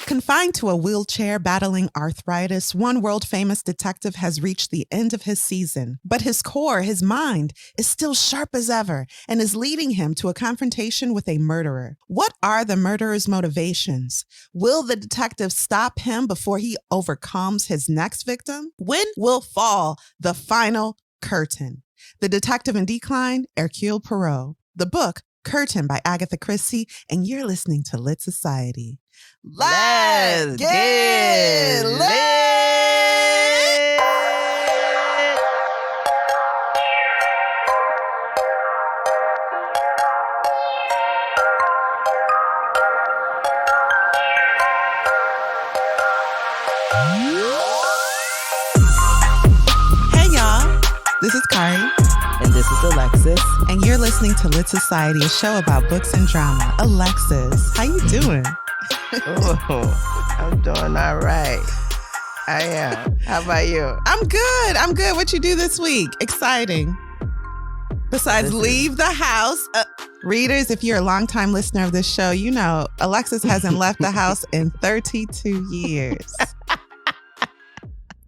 Confined to a wheelchair battling arthritis, one world-famous detective has reached the end of his season. But his core, his mind, is still sharp as ever and is leading him to a confrontation with a murderer. What are the murderer's motivations? Will the detective stop him before he overcomes his next victim? When will fall the final curtain? The Detective in Decline, Hercule Poirot. The book, Curtain by Agatha Christie, and you're listening to Lit Society. Let's get lit. Hey y'all, this is Kari. And this is Alexis. And you're listening to Lit Society, a show about books and drama. Alexis, how you doing? Oh, I'm doing all right. I am. How about you? I'm good. What you do this week? Exciting. Besides leave the house. Readers, if you're a longtime listener of this show, you know Alexis hasn't left the house in 32 years.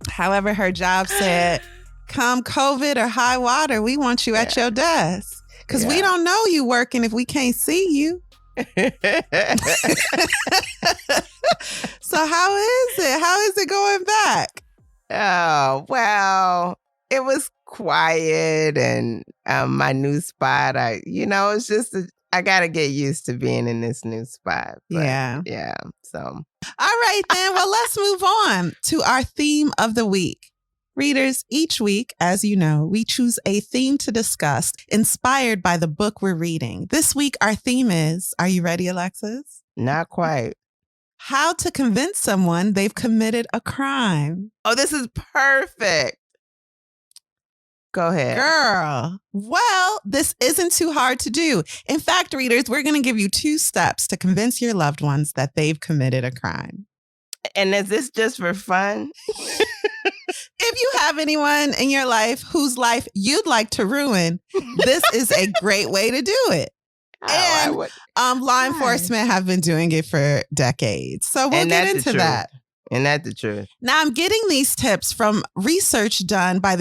However, her job said, come COVID or high water, we want you at your desk. Because we don't know you working if we can't see you. So how is it? How is it going back? Oh, well, it was quiet and my new spot, it's just, I got to get used to being in this new spot. But, yeah. So. All right, then. Well, let's move on to our theme of the week. Readers, each week, as you know, we choose a theme to discuss inspired by the book we're reading. This week, our theme is, are you ready, Alexis? Not quite. How to convince someone they've committed a crime. Oh, this is perfect. Go ahead. Girl. Well, this isn't too hard to do. In fact, readers, we're going to give you 2 steps to convince your loved ones that they've committed a crime. And is this just for fun? If you have anyone in your life whose life you'd like to ruin, this is a great way to do it. Law enforcement have been doing it for decades. So we'll get into that. And that's the truth. Now, I'm getting these tips from research done by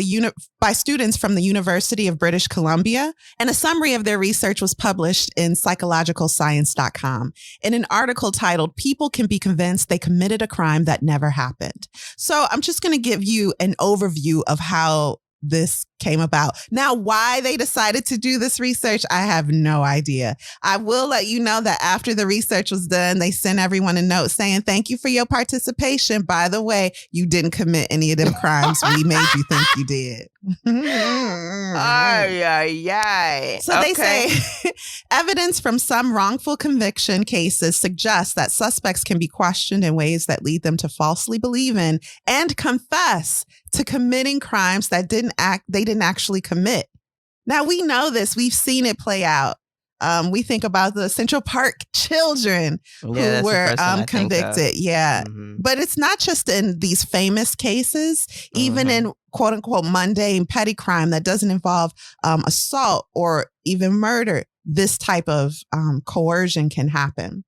students from the University of British Columbia. And a summary of their research was published in psychologicalscience.com in an article titled, People Can Be Convinced They Committed a Crime That Never Happened. So I'm just going to give you an overview of how this came about. Now, why they decided to do this research, I have no idea. I will let you know that after the research was done, they sent everyone a note saying, thank you for your participation. By the way, you didn't commit any of them crimes we made you think you did. So they say evidence from some wrongful conviction cases suggests that suspects can be questioned in ways that lead them to falsely believe in and confess to committing crimes that they didn't actually commit. Now, we know this. We've seen it play out. We think about the Central Park children who were convicted. Yeah. Mm-hmm. But it's not just in these famous cases, even in quote unquote mundane petty crime that doesn't involve assault or even murder. This type of coercion can happen.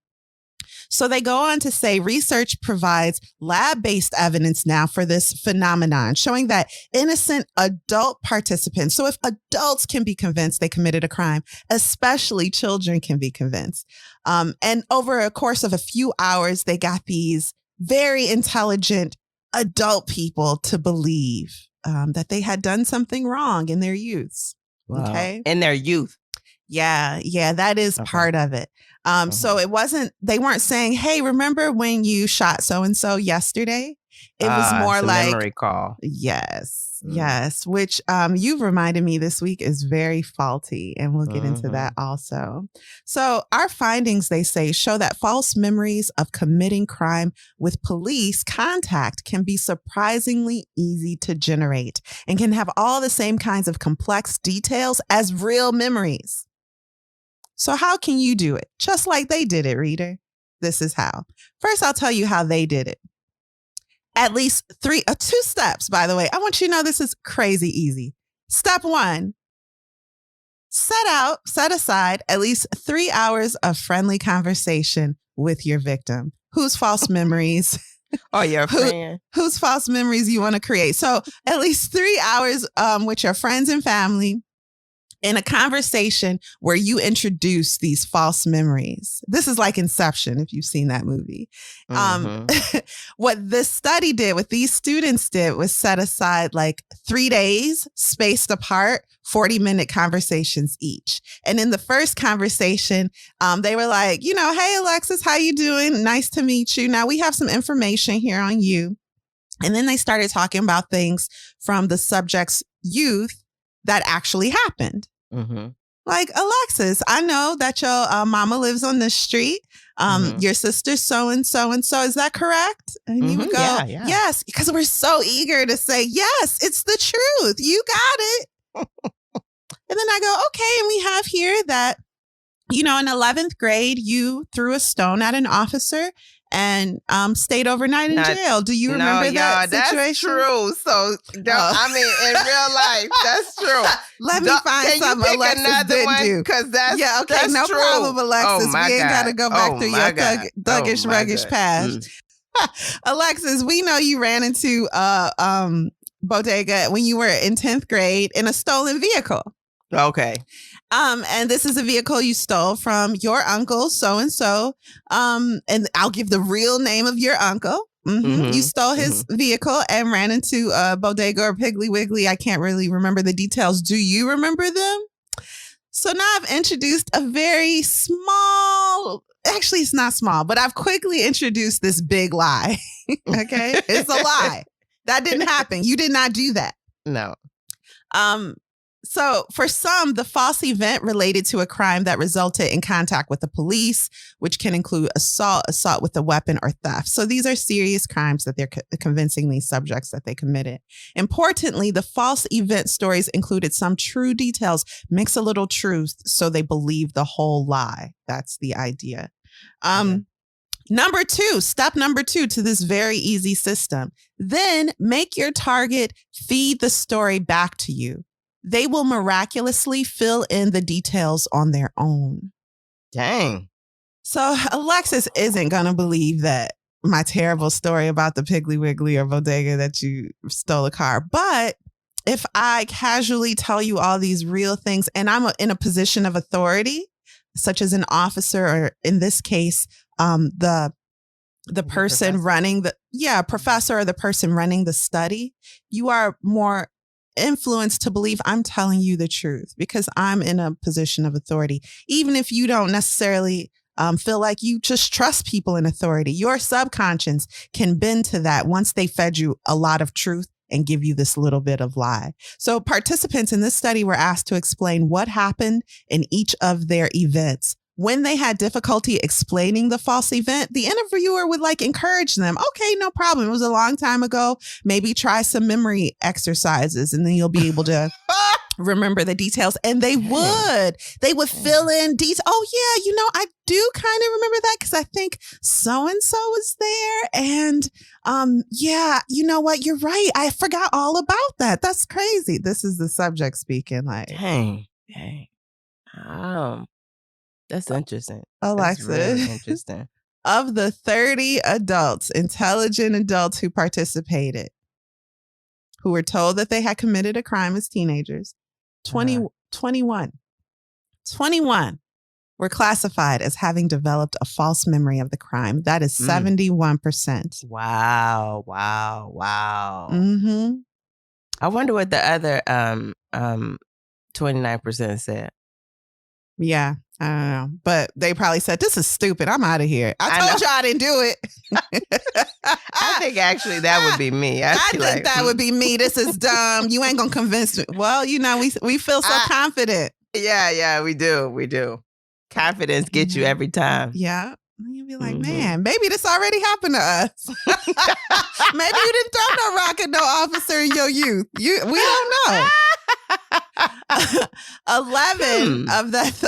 So they go on to say research provides lab-based evidence now for this phenomenon, showing that innocent adult participants, so if adults can be convinced they committed a crime, especially children can be convinced. And over a course of a few hours, they got these very intelligent adult people to believe that they had done something wrong in their youth. Wow. Okay. In their youth. Yeah, that is part of it. So they weren't saying, hey, remember when you shot so-and-so yesterday? It was more like memory call. Yes, which you've reminded me this week is very faulty. And we'll get into that also. So our findings, they say, show that false memories of committing crime with police contact can be surprisingly easy to generate and can have all the same kinds of complex details as real memories. So how can you do it? Just like they did it, reader. This is how. First, I'll tell you how they did it. At least 2 steps, by the way. I want you to know this is crazy easy. Step 1, set aside at least 3 hours of friendly conversation with your victim. whose false memories. Or your friend. Whose false memories you want to create. So at least 3 hours with your friends and family in a conversation where you introduce these false memories. This is like Inception, if you've seen that movie. What this study did, what these students did, was set aside like 3 days spaced apart, 40-minute conversations each. And in the first conversation, they were like, hey, Alexis, how you doing? Nice to meet you. Now we have some information here on you. And then they started talking about things from the subject's youth that actually happened. Like, Alexis, I know that your mama lives on this street. Your sister's so-and-so and so. Is that correct? And you would go, yes, because we're so eager to say, yes, it's the truth. You got it. And then I go, okay. And we have here that, in 11th grade, you threw a stone at an officer and stayed overnight in jail. Do you remember that situation? That's true. So, in real life, that's true. Let me find something Alexis didn't do. Because that's that's no true. problem, Alexis. We ain't got to go back through your thuggish, ruggish past. Alexis, we know you ran into Bodega when you were in 10th grade in a stolen vehicle. Okay. And this is a vehicle you stole from your uncle, so-and-so. And I'll give the real name of your uncle. You stole his vehicle and ran into Bodega or Piggly Wiggly. I can't really remember the details. Do you remember them? So now I've introduced a very small, actually it's not small, but I've quickly introduced this big lie. Okay? It's a lie. That didn't happen. You did not do that. No. So for some, the false event related to a crime that resulted in contact with the police, which can include assault with a weapon, or theft. So these are serious crimes that they're convincing these subjects that they committed. Importantly, the false event stories included some true details, mix a little truth, so they believe the whole lie. That's the idea. Step number 2 to this very easy system. Then make your target feed the story back to you. They will miraculously fill in the details on their own. Dang. So Alexis isn't going to believe that my terrible story about the Piggly Wiggly or Bodega that you stole a car. But if I casually tell you all these real things and I'm in a position of authority, such as an officer, or in this case, the person running professor or the person running the study, you are more influenced to believe I'm telling you the truth because I'm in a position of authority. Even if you don't necessarily feel like you just trust people in authority, your subconscious can bend to that once they fed you a lot of truth and give you this little bit of lie. So participants in this study were asked to explain what happened in each of their events. When they had difficulty explaining the false event, the interviewer would encourage them. Okay, no problem. It was a long time ago. Maybe try some memory exercises and then you'll be able to remember the details. And they would fill in details. Oh yeah, I do kind of remember that because I think so-and-so was there. And yeah, you know what? You're right. I forgot all about that. That's crazy. This is the subject speaking. Dang. That's interesting. Alexis, that's really interesting. Of the 30 intelligent adults who participated, who were told that they had committed a crime as teenagers, 21 were classified as having developed a false memory of the crime. That is 71%. Wow. I wonder what the other 29% said. Yeah, I don't know. But they probably said, this is stupid. I'm out of here. I told you I didn't do it. I think actually that would be me. I think that would be me. This is dumb. You ain't going to convince me. Well, we feel so confident. Yeah, we do. Confidence gets you every time. Yeah. You'll be like, man, maybe this already happened to us. Maybe you didn't throw no rock at no officer in your youth. We don't know. 11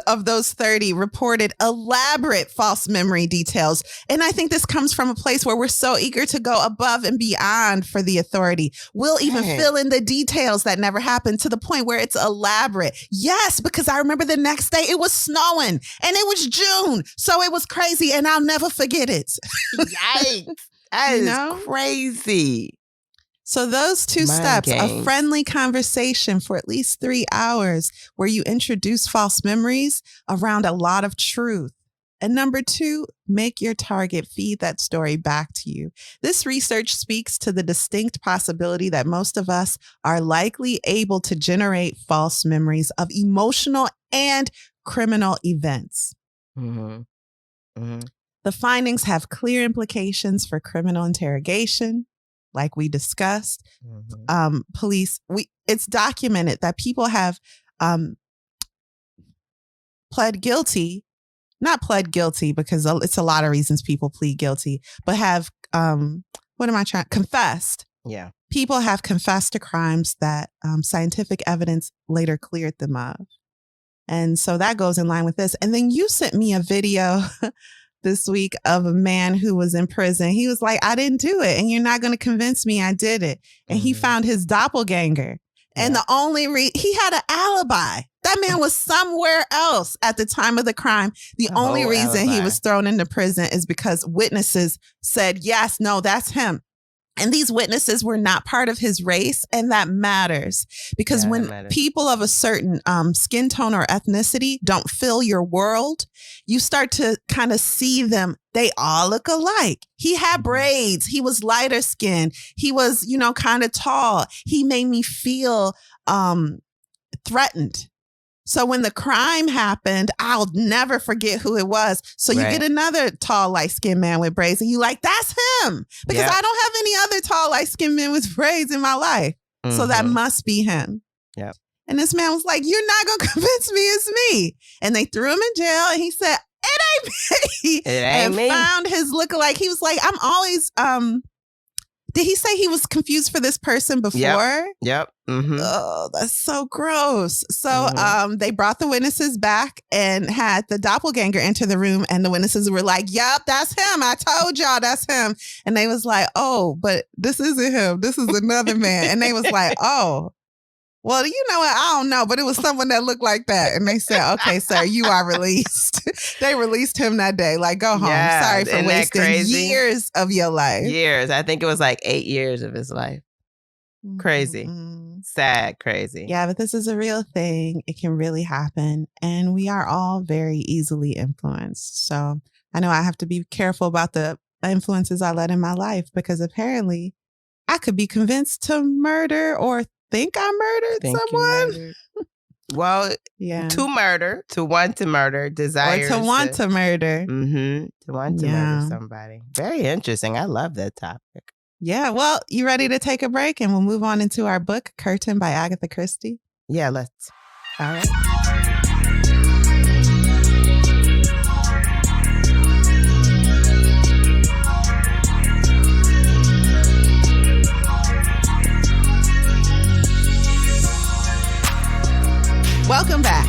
of those 30 reported elaborate false memory details. And I think this comes from a place where we're so eager to go above and beyond for the authority. We'll even fill in the details that never happened to the point where it's elaborate. Yes, because I remember the next day it was snowing and it was June. So it was crazy and I'll never forget it. Yikes. That is crazy. So those two steps, a friendly conversation for at least 3 hours where you introduce false memories around a lot of truth. And number 2, make your target feed that story back to you. This research speaks to the distinct possibility that most of us are likely able to generate false memories of emotional and criminal events. Mm-hmm. Mm-hmm. The findings have clear implications for criminal interrogation. Like we discussed, police, it's documented that people have not pled guilty because it's a lot of reasons people plead guilty, but have, confessed. Yeah. People have confessed to crimes that scientific evidence later cleared them of. And so that goes in line with this. And then you sent me a video this week of a man who was in prison. He was like, I didn't do it. And you're not going to convince me I did it. And he found his doppelganger. And the only he had an alibi. That man was somewhere else at the time of the crime. The only reason he was thrown into prison is because witnesses said, yes, no, that's him. And these witnesses were not part of his race. And that matters because when people of a certain skin tone or ethnicity don't fill your world, you start to kind of see them. They all look alike. He had braids. He was lighter skinned. He was, kind of tall. He made me feel threatened. So when the crime happened, I'll never forget who it was. So you get another tall, light-skinned man with braids and you like, that's him. Because I don't have any other tall, light-skinned men with braids in my life. Mm-hmm. So that must be him. Yep. And this man was like, you're not going to convince me it's me. And they threw him in jail and he said, it ain't me. It ain't me. Found his lookalike. He was like, I'm always... Did he say he was confused for this person before? Yep. Mm-hmm. Oh, that's so gross. So they brought the witnesses back and had the doppelganger enter the room. And the witnesses were like, yep, that's him. I told y'all that's him. And they was like, oh, but this isn't him. This is another man. And they was like, oh, well, you know what? I don't know, but it was someone that looked like that. And they said, okay, sir, you are released. They released him that day. Like, go home. Yeah, sorry for wasting years of your life. Years. I think it was like 8 years of his life. Crazy. Mm-hmm. Sad, crazy. Yeah, but this is a real thing. It can really happen. And we are all very easily influenced. So I know I have to be careful about the influences I let in my life because apparently I could be convinced to murder or think I murdered someone. Well, to want to murder, desire. Or to want to murder. Mm-hmm. To want to murder somebody. Very interesting. I love that topic. Yeah. Well, you ready to take a break and we'll move on into our book, Curtain by Agatha Christie? Yeah, let's. All right. Welcome back.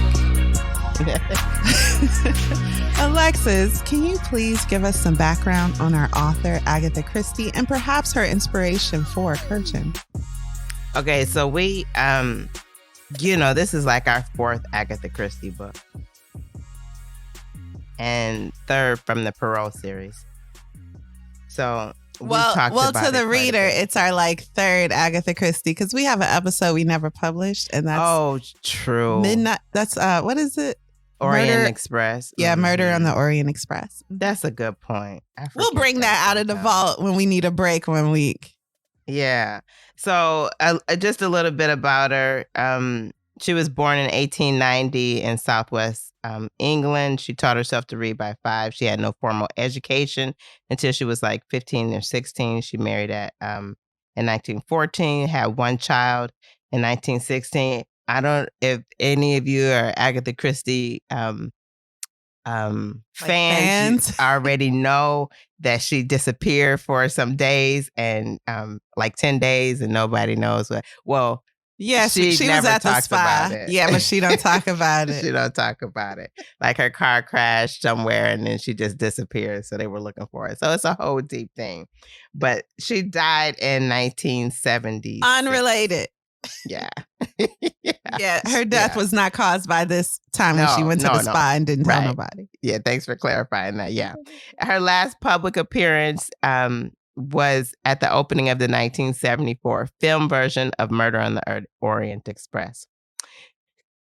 Alexis, can you please give us some background on our author, Agatha Christie, and perhaps her inspiration for Curtain? Okay, so we, this is like our 4th Agatha Christie book. And 3rd from the Parole series. So... Well, to the reader, it's our 3rd Agatha Christie because we have an episode we never published, and that's true. Midnight. That's what is it? Orient Express. Yeah, Murder on the Orient Express. That's a good point. We'll bring that out of the vault when we need a break one week. Yeah. So just a little bit about her. She was born in 1890 in Southwest England. She taught herself to read by 5. She had no formal education until she was 15 or 16. She married in 1914, had 1 child in 1916. I don't if any of you are Agatha Christie fans, you already know that she disappeared for some days and 10 days and nobody knows what. Well, Yes, she was at the spa. Yeah, but she don't talk about it. She don't talk about it. Like her car crashed somewhere and then she just disappeared. So they were looking for it. So it's a whole deep thing. But she died in 1970. Unrelated. Yeah. Yeah. Her death was not caused by this time when she went to the spa and didn't tell nobody. Yeah. Thanks for clarifying that. Yeah. Her last public appearance was at the opening of the 1974 film version of Murder on the Orient Express.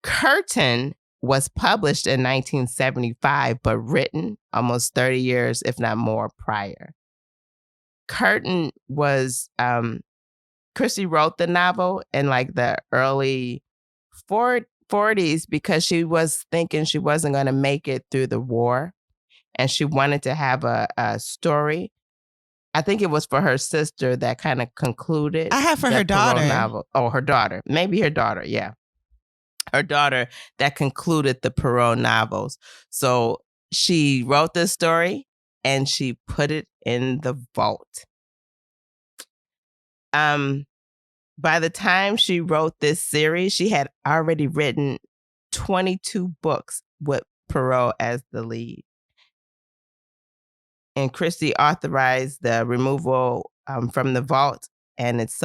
Curtain was published in 1975, but written almost 30 years, if not more, prior. Curtain was, Christie wrote the novel in like the early 40s because she was thinking she wasn't going to make it through the war. And she wanted to have a story. I think it was for her sister that kind of concluded. I have for her daughter. Novel. Oh, her daughter. Maybe her daughter. Yeah. Her daughter that concluded the Perrault novels. So she wrote this story and she put it in the vault. By the time she wrote this series, she had already written 22 books with Perrault as the lead. And Christie authorized the removal from the vault and its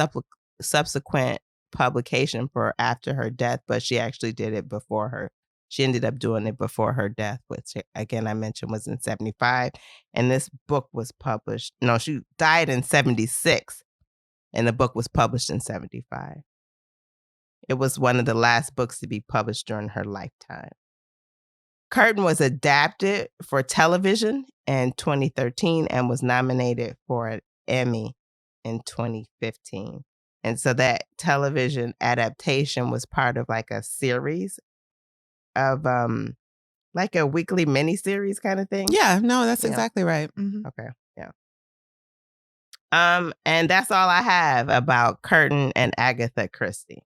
subsequent publication for after her death, but she actually did it before her. She ended up doing it before her death, which again I mentioned was in 75. And this book was published. No, she died in 76, and the book was published in 75. It was one of the last books to be published during her lifetime. Curtain was adapted for television in 2013 and was nominated for an Emmy in 2015. And so that television adaptation was part of like a series of like a weekly miniseries kind of thing. Yeah, no, that's exactly right. Mm-hmm. Okay, yeah. And that's all I have about Curtain and Agatha Christie.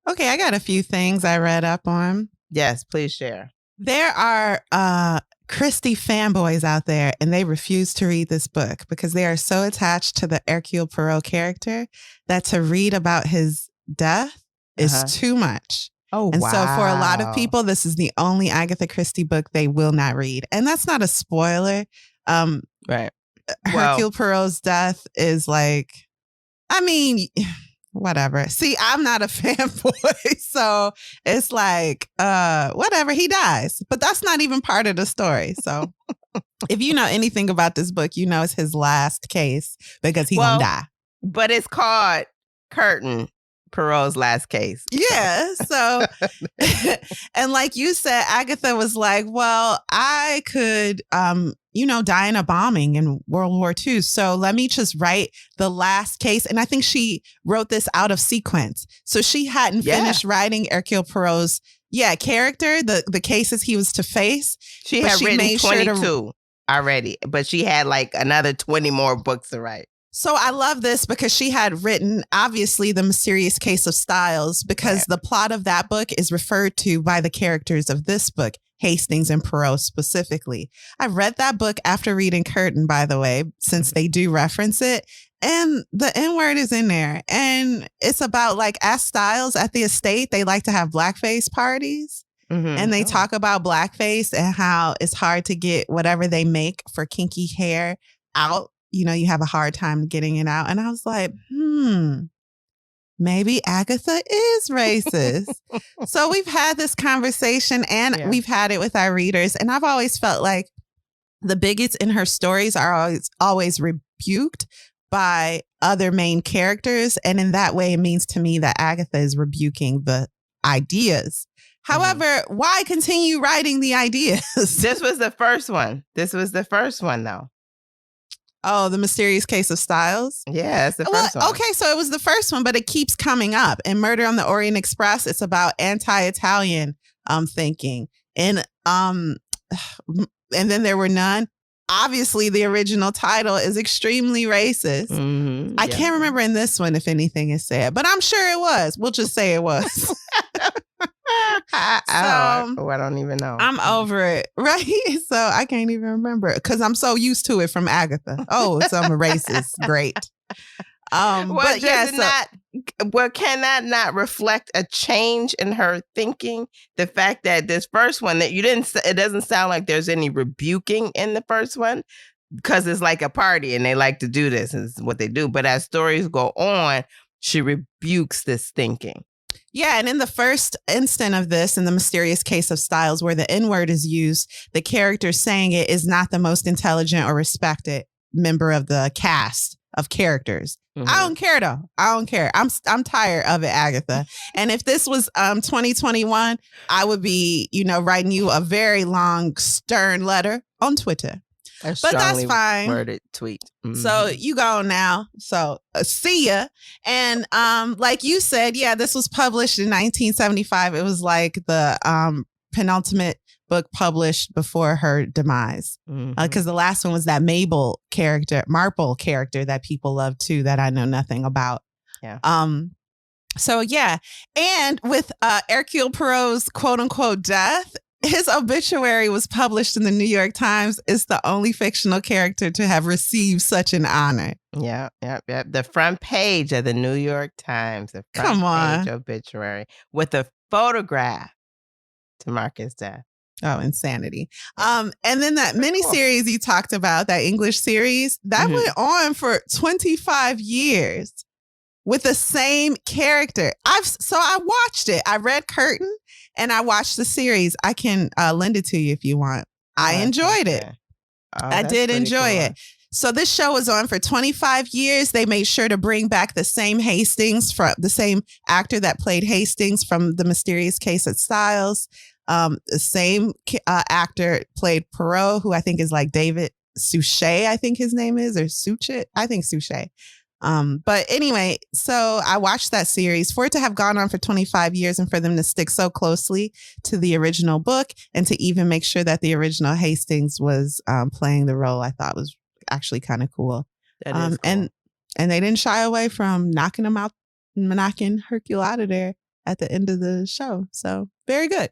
Okay, I got a few things I read up on. Yes, please share. There are Christie fanboys out there, and they refuse to read this book because they are so attached to the Hercule Poirot character that to read about his death is too much. Oh, and wow. so for a lot of people, this is the only Agatha Christie book they will not read. And that's not a spoiler. Right. Hercule Poirot's death is like, I mean, whatever. See, I'm not a fanboy, so it's like, whatever, he dies. But that's not even part of the story. So if you know anything about this book, you know it's his last case because he's gonna die. But it's called Curtain, Poirot's last case. Yeah. So, and like you said, Agatha was like, well, I could, die in a bombing in World War II. So let me just write the last case. And I think she wrote this out of sequence. So she hadn't finished writing Hercule Poirot's character, the cases he was to face. She had written 22 already, but she had like another 20 more books to write. So I love this because she had written, obviously, The Mysterious Case of Styles, because the plot of that book is referred to by the characters of this book, Hastings and Poirot specifically. I read that book after reading Curtain, by the way, since they do reference it. And the N-word is in there. And it's about like as Styles at the estate, they like to have blackface parties. Mm-hmm. And they talk about blackface and how it's hard to get whatever they make for kinky hair out. You know, you have a hard time getting it out. And I was like, maybe Agatha is racist. So we've had this conversation and we've had it with our readers. And I've always felt like the bigots in her stories are always rebuked by other main characters. And in that way, it means to me that Agatha is rebuking the ideas. However, why continue writing the ideas? This was the first one. Though. Oh, The Mysterious Case of Styles? Yeah, it's the first one. Okay, so it was the first one, but it keeps coming up. In Murder on the Orient Express, it's about anti-Italian thinking. And then there were none. Obviously, the original title is extremely racist. Mm-hmm, I can't remember in this one if anything is said, but I'm sure it was. We'll just say it was. I don't even know. I'm over it, right? So I can't even remember it because I'm so used to it from Agatha. Oh, it's I'm a racist. Great. But can that not reflect a change in her thinking? The fact that this first one that it doesn't sound like there's any rebuking in the first one, because it's like a party and they like to do this, is what they do. But as stories go on, she rebukes this thinking. Yeah, and in the first instant of this, in the mysterious case of Styles, where the N-word is used, the character saying it is not the most intelligent or respected member of the cast of characters. Mm-hmm. I don't care though. I don't care. I'm tired of it, Agatha. And if this was 2021, I would be, writing you a very long, stern letter on Twitter. But that's fine. Worded tweet. Mm-hmm. So you go now. So see ya. And like you said, yeah, this was published in 1975. It was like the penultimate book published before her demise. Because the last one was that Marple character that people love too, that I know nothing about. Yeah. So yeah. And with Hercule Poirot's quote unquote death, his obituary was published in the New York Times. It's the only fictional character to have received such an honor. Yeah. The front page of the New York Times. The front page obituary with a photograph to mark his death. Oh, insanity. And then that miniseries you talked about, that English series, that went on for 25 years with the same character. I watched it. I read Curtain. And I watched the series. I can lend it to you if you want. I enjoyed it. I did enjoy it. So this show was on for 25 years. They made sure to bring back the same Hastings, from the same actor that played Hastings from The Mysterious Case of Styles. The same actor played Poirot, who I think is like David Suchet, I think his name is, or Suchet. I think Suchet. But anyway, so I watched that series. For it to have gone on for 25 years and for them to stick so closely to the original book and to even make sure that the original Hastings was playing the role, I thought was actually kind of cool. That is cool. And they didn't shy away from knocking Hercule out of there at the end of the show. So very good.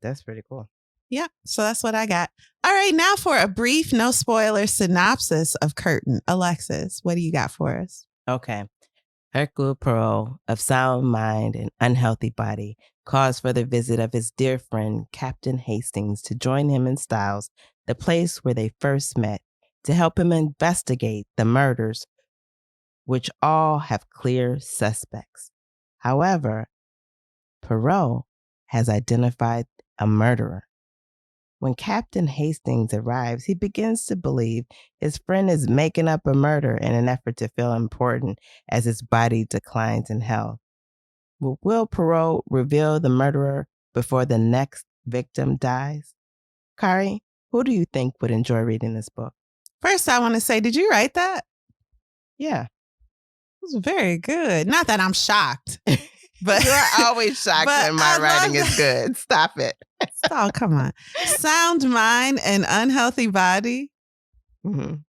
That's pretty cool. Yeah, so that's what I got. All right, now for a brief, no spoiler synopsis of Curtain. Alexis, what do you got for us? Okay. Hercule Poirot, of sound mind and unhealthy body, calls for the visit of his dear friend, Captain Hastings, to join him in Styles, the place where they first met, to help him investigate the murders, which all have clear suspects. However, Poirot has identified a murderer. When Captain Hastings arrives, he begins to believe his friend is making up a murder in an effort to feel important as his body declines in health. Will Poirot reveal the murderer before the next victim dies? Kari, who do you think would enjoy reading this book? First, I want to say, did you write that? Yeah. It was very good. Not that I'm shocked. But you're always shocked when my writing is good. Stop it. Oh, come on. Sound mind and unhealthy body. This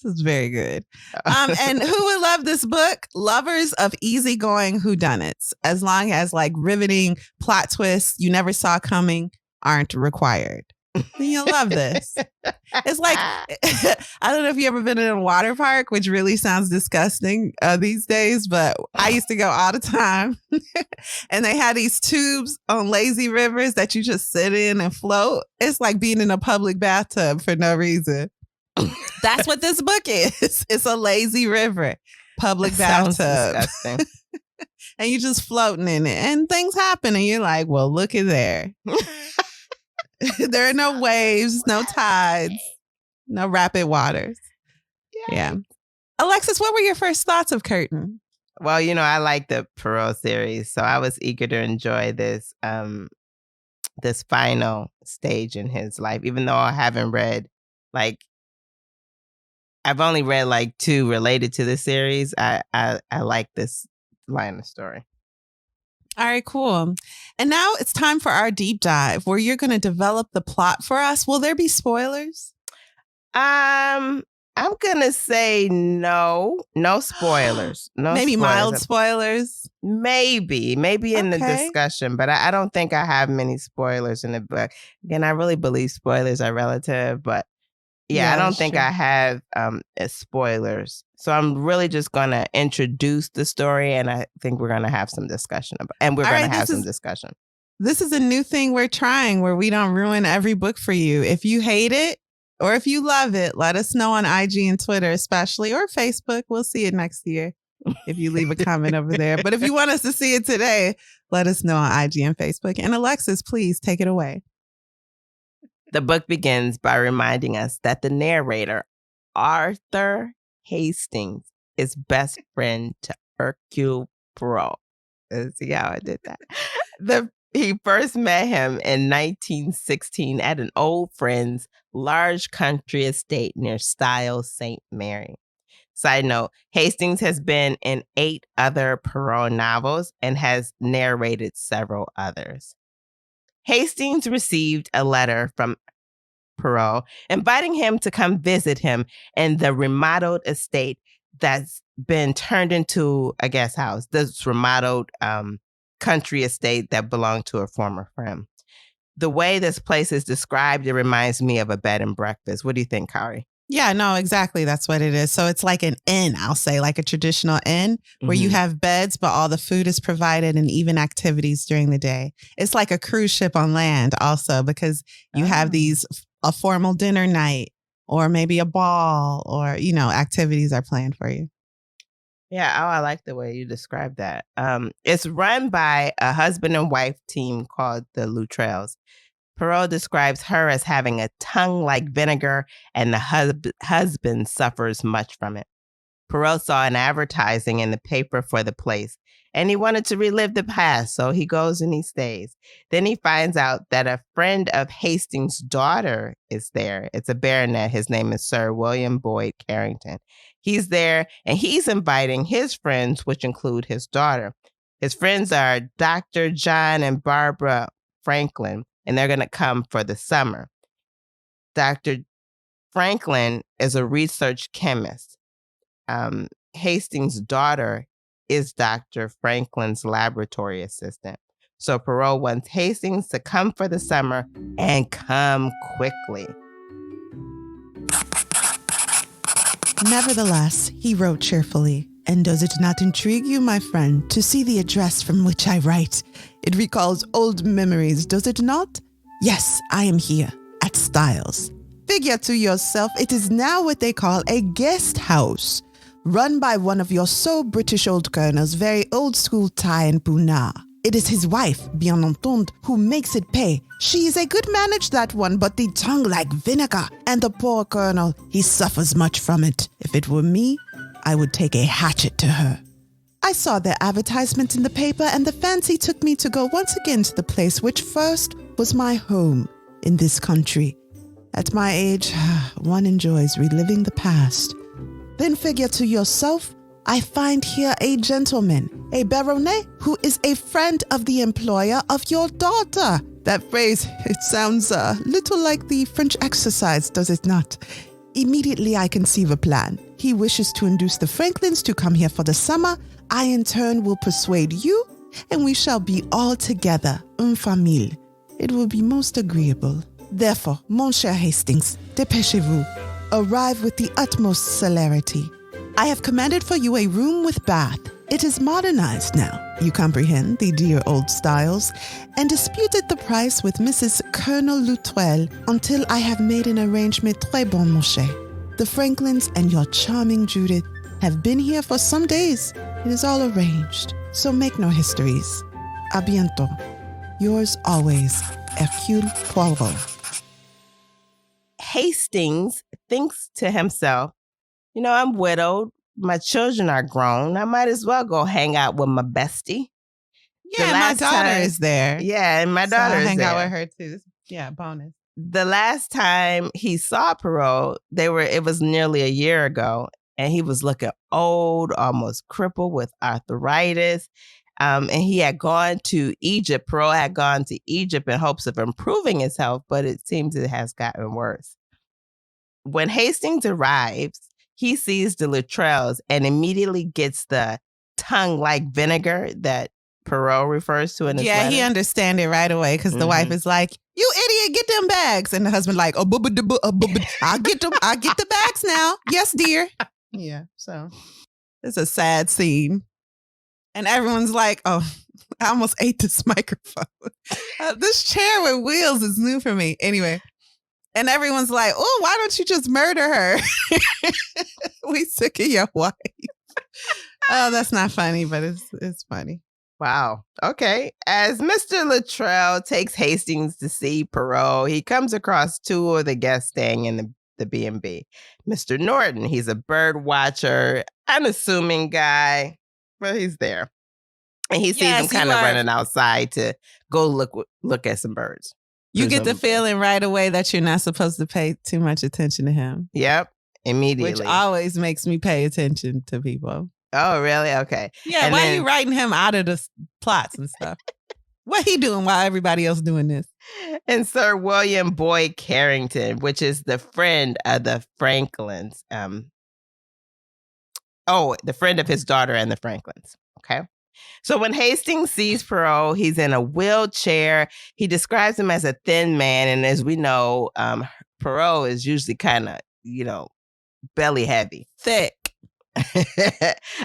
is very good. And who would love this book? Lovers of easygoing whodunits, as long as like riveting plot twists you never saw coming aren't required. Then you'll love this. It's like, I don't know if you ever been in a water park, which really sounds disgusting these days, but I used to go all the time. And they had these tubes on lazy rivers that you just sit in and float. It's like being in a public bathtub for no reason. That's what this book is. It's a lazy river, public bathtub. And you're just floating in it and things happen and you're like, well, look at there. There are no waves, no tides, no rapid waters. Yeah. Alexis, what were your first thoughts of Curtain? Well, I like the Poirot series, so I was eager to enjoy this this final stage in his life, even though I haven't read, I've only read 2 related to the series. I like this line of story. All right, cool. And now it's time for our deep dive where you're going to develop the plot for us. Will there be spoilers? I'm going to say no spoilers. No maybe spoilers. Mild spoilers. Maybe in the discussion, but I don't think I have many spoilers in the book. Again, I really believe spoilers are relative, but I don't think I have spoilers. So I'm really just going to introduce the story, and I think we're going to have some discussion about, and we're going to have some discussion. This is a new thing we're trying where we don't ruin every book for you. If you hate it or if you love it, let us know on IG and Twitter especially, or Facebook. We'll see it next year if you leave a comment over there. But if you want us to see it today, let us know on IG and Facebook. And Alexis, please take it away. The book begins by reminding us that the narrator, Arthur Hastings, is best friend to Hercule Poirot. See how I did that? He first met him in 1916 at an old friend's large country estate near Styles, St. Mary. Side note, Hastings has been in 8 other Poirot novels and has narrated several others. Hastings received a letter from Poirot inviting him to come visit him in the remodeled estate that's been turned into a guest house. This remodeled country estate that belonged to a former friend. The way this place is described, it reminds me of a bed and breakfast. What do you think, Kari? Yeah, no, exactly. That's what it is. So it's like an inn, I'll say, like a traditional inn where you have beds, but all the food is provided and even activities during the day. It's like a cruise ship on land also, because you have a formal dinner night or maybe a ball or, activities are planned for you. Yeah, I like the way you described that. It's run by a husband and wife team called the Luttrells. Poirot describes her as having a tongue like vinegar, and the husband suffers much from it. Poirot saw an advertising in the paper for the place, and he wanted to relive the past, so he goes and he stays. Then he finds out that a friend of Hastings' daughter is there. It's a baronet. His name is Sir William Boyd Carrington. He's there, and he's inviting his friends, which include his daughter. His friends are Dr. John and Barbara Franklin, and they're going to come for the summer. Dr. Franklin is a research chemist. Hastings' daughter is Dr. Franklin's laboratory assistant. So Poirot wants Hastings to come for the summer and come quickly. Nevertheless, he wrote cheerfully, and does it not intrigue you, my friend, to see the address from which I write? It recalls old memories, does it not? Yes, I am here, at Styles. Figure to yourself, it is now what they call a guest house, run by one of your so-British old colonels, very old-school tie and punah. It is his wife, bien entendu, who makes it pay. She is a good manage, that one, but the tongue like vinegar. And the poor colonel, he suffers much from it. If it were me, I would take a hatchet to her. I saw their advertisement in the paper, and the fancy took me to go once again to the place which first was my home in this country. At my age, one enjoys reliving the past. Then figure to yourself, I find here a gentleman, a baronet, who is a friend of the employer of your daughter. That phrase, it sounds a little like the French exercise, does it not? Immediately I conceive a plan. He wishes to induce the Franklins to come here for the summer. I in turn will persuade you, and we shall be all together, une famille. It will be most agreeable. Therefore, mon cher Hastings, dépêchez-vous. Arrive with the utmost celerity. I have commanded for you a room with bath. It is modernized now, you comprehend, the dear old styles, and disputed the price with Mrs. Colonel Luttrell until I have made an arrangement très bon, mon cher. The Franklins and your charming Judith have been here for some days. It is all arranged, so make no histories. À bientôt. Yours always, Hercule Poirot. Hastings thinks to himself, I'm widowed. My children are grown. I might as well go hang out with my bestie. Yeah, my daughter is there. Yeah, and my daughter is there. Hang out with her too. Yeah, bonus. The last time he saw Poirot, it was nearly a year ago, and he was looking old, almost crippled with arthritis. And he had gone to Egypt. Poirot had gone to Egypt in hopes of improving his health, but it seems it has gotten worse. When Hastings arrives, he sees the Luttrells and immediately gets the tongue like vinegar that Poirot refers to in his letter. He understands it right away because the wife is like, you get them bags. And the husband like, I'll get them. I'll get the bags now. Yes, dear. Yeah. So it's a sad scene. And everyone's like, oh, I almost ate this microphone. This chair with wheels is new for me. Anyway. And everyone's like, oh, why don't you just murder her? We sick of your wife. Oh, that's not funny, but it's funny. Wow. Okay. As Mr. Luttrell takes Hastings to see Poirot, he comes across two of the guests staying in the B&B. Mr. Norton, he's a bird watcher, unassuming guy, but he's there. And he sees him kind of running outside to go look at some birds. You get the feeling right away that you're not supposed to pay too much attention to him. Yep. Immediately. Which always makes me pay attention to people. Oh, really? Okay. Yeah, why are you writing him out of the plots and stuff? What he doing while everybody else doing this? And Sir William Boyd Carrington, which is the friend of the Franklins. The friend of his daughter and the Franklins. Okay. So when Hastings sees Poirot, he's in a wheelchair. He describes him as a thin man. And as we know, Poirot is usually kind of, belly heavy. Thick.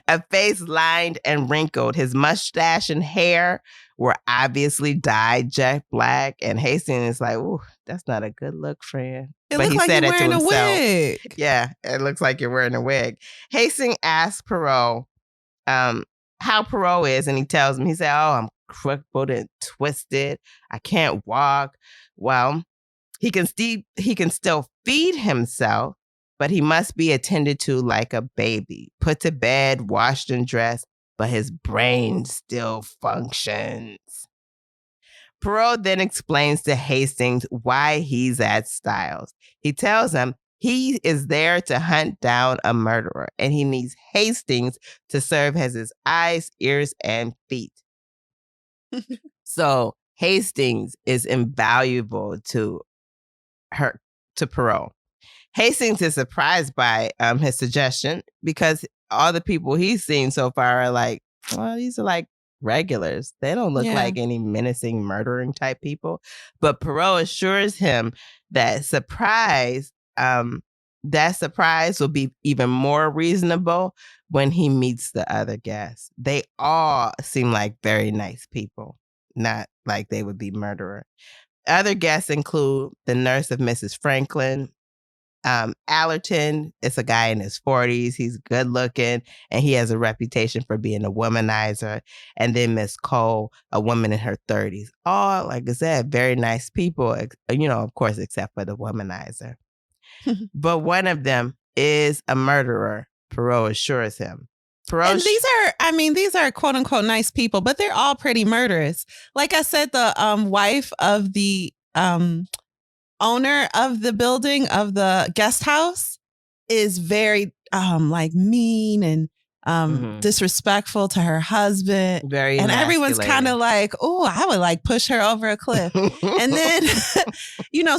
A face lined and wrinkled. His mustache and hair were obviously dyed jet black. And Hastings is like, ooh, that's not a good look, friend. But he said it to himself. Wig. Yeah, it looks like you're wearing a wig. Hastings asks Poirot how Poirot is, and he tells him, he said, oh, I'm crippled and twisted. I can't walk. Well, he can still feed himself, but he must be attended to like a baby, put to bed, washed and dressed, but his brain still functions. Poirot then explains to Hastings why he's at Styles. He tells him he is there to hunt down a murderer, and he needs Hastings to serve as his eyes, ears, and feet. So Hastings is invaluable to Poirot. Hastings is surprised by his suggestion because all the people he's seen so far are like, well, these are like regulars. They don't look like any menacing, murdering type people. But Poirot assures him that surprise will be even more reasonable when he meets the other guests. They all seem like very nice people, not like they would be murderer. Other guests include the nurse of Mrs. Franklin. Allerton is a guy in his 40s. He's good looking and he has a reputation for being a womanizer. And then Miss Cole, a woman in her 30s. All, like I said, very nice people, of course, except for the womanizer. But one of them is a murderer, Poirot assures him. And these are quote unquote nice people, but they're all pretty murderous. Like I said, the wife of the owner of the building, of the guest house, is very mean and disrespectful to her husband. Very and emasculating. Everyone's kind of like, oh, I would like push her over a cliff. And then,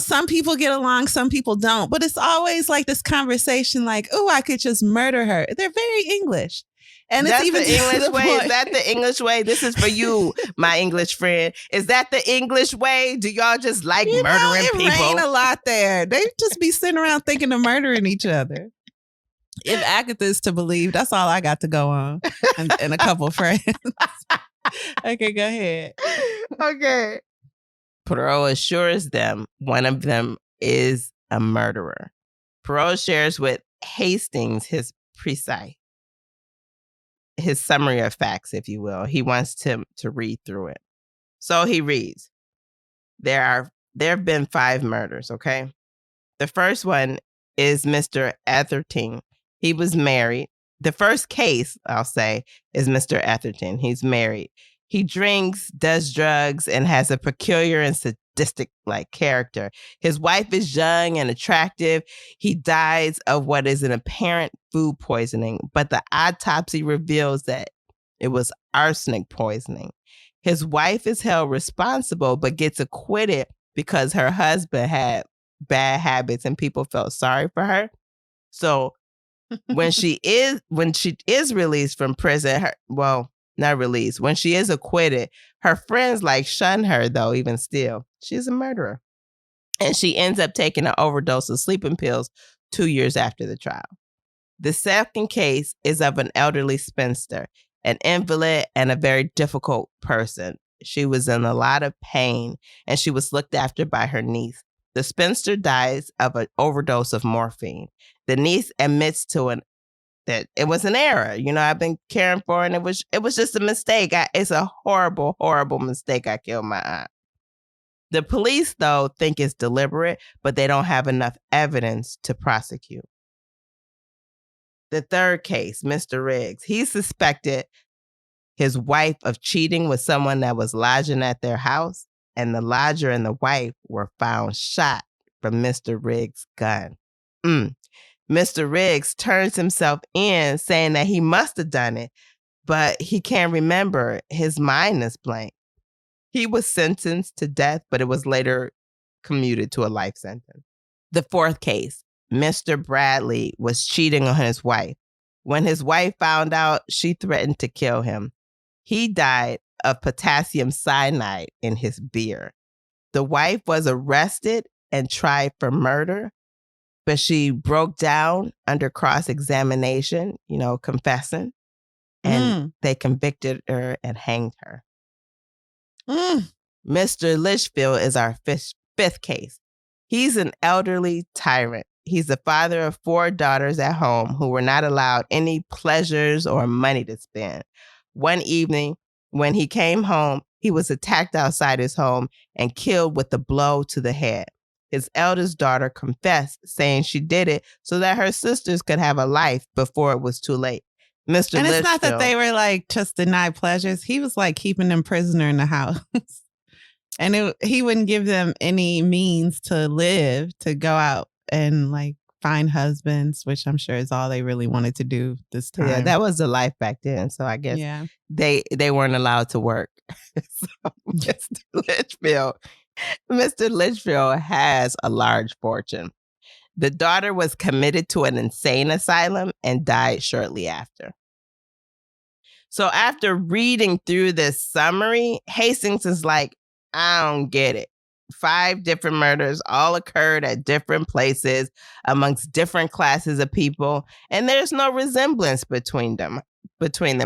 some people get along, some people don't. But it's always like this conversation like, oh, I could just murder her. They're very English. And that's it's even the English way. Is that the English way? This is for you, my English friend. Is that the English way? Do y'all just like murdering people? It rain a lot there. They just be sitting around thinking of murdering each other. If Agatha is to believe, that's all I got to go on. And a couple of friends. Okay, go ahead. Okay. Poirot assures them one of them is a murderer. Poirot shares with Hastings his summary of facts, if you will. He wants him to read through it. So he reads, there have been 5 murders, okay? The first one is Mr. Etherton. He was married. The first case, I'll say, is Mr. Etherton. He's married. He drinks, does drugs, and has a peculiar and sadistic-like character. His wife is young and attractive. He dies of what is an apparent food poisoning, but the autopsy reveals that it was arsenic poisoning. His wife is held responsible, but gets acquitted because her husband had bad habits and people felt sorry for her. So when she is released from prison, not released, when she is acquitted, her friends shun her, though, even still. She's a murderer. And she ends up taking an overdose of sleeping pills 2 years after the trial. The second case is of an elderly spinster, an invalid and a very difficult person. She was in a lot of pain and she was looked after by her niece. The spinster dies of an overdose of morphine. The niece admits to that it was an error. I've been caring for her and it was just a mistake. It's a horrible, horrible mistake. I killed my aunt. The police, though, think it's deliberate, but they don't have enough evidence to prosecute. The third case, Mr. Riggs, he suspected his wife of cheating with someone that was lodging at their house, and the lodger and the wife were found shot from Mr. Riggs' gun. Mr. Riggs turns himself in, saying that he must have done it, but he can't remember. His mind is blank. He was sentenced to death, but it was later commuted to a life sentence. The fourth case, Mr. Bradley was cheating on his wife. When his wife found out, she threatened to kill him. He died of potassium cyanide in his beer. The wife was arrested and tried for murder, but she broke down under cross-examination, confessing, and they convicted her and hanged her. Mr. Litchfield is our fifth case. He's an elderly tyrant. He's the father of 4 daughters at home who were not allowed any pleasures or money to spend. One evening, when he came home, he was attacked outside his home and killed with a blow to the head. His eldest daughter confessed, saying she did it so that her sisters could have a life before it was too late. Mr. And it's Litchfield, not that they were just denied pleasures. He was keeping them prisoner in the house. And he wouldn't give them any means to live, to go out and find husbands, which I'm sure is all they really wanted to do this time. Yeah, that was the life back then. So I guess they weren't allowed to work. So Mr. Litchfield has a large fortune. The daughter was committed to an insane asylum and died shortly after. So after reading through this summary, Hastings is like, I don't get it. 5 different murders all occurred at different places amongst different classes of people, and there's no resemblance between them.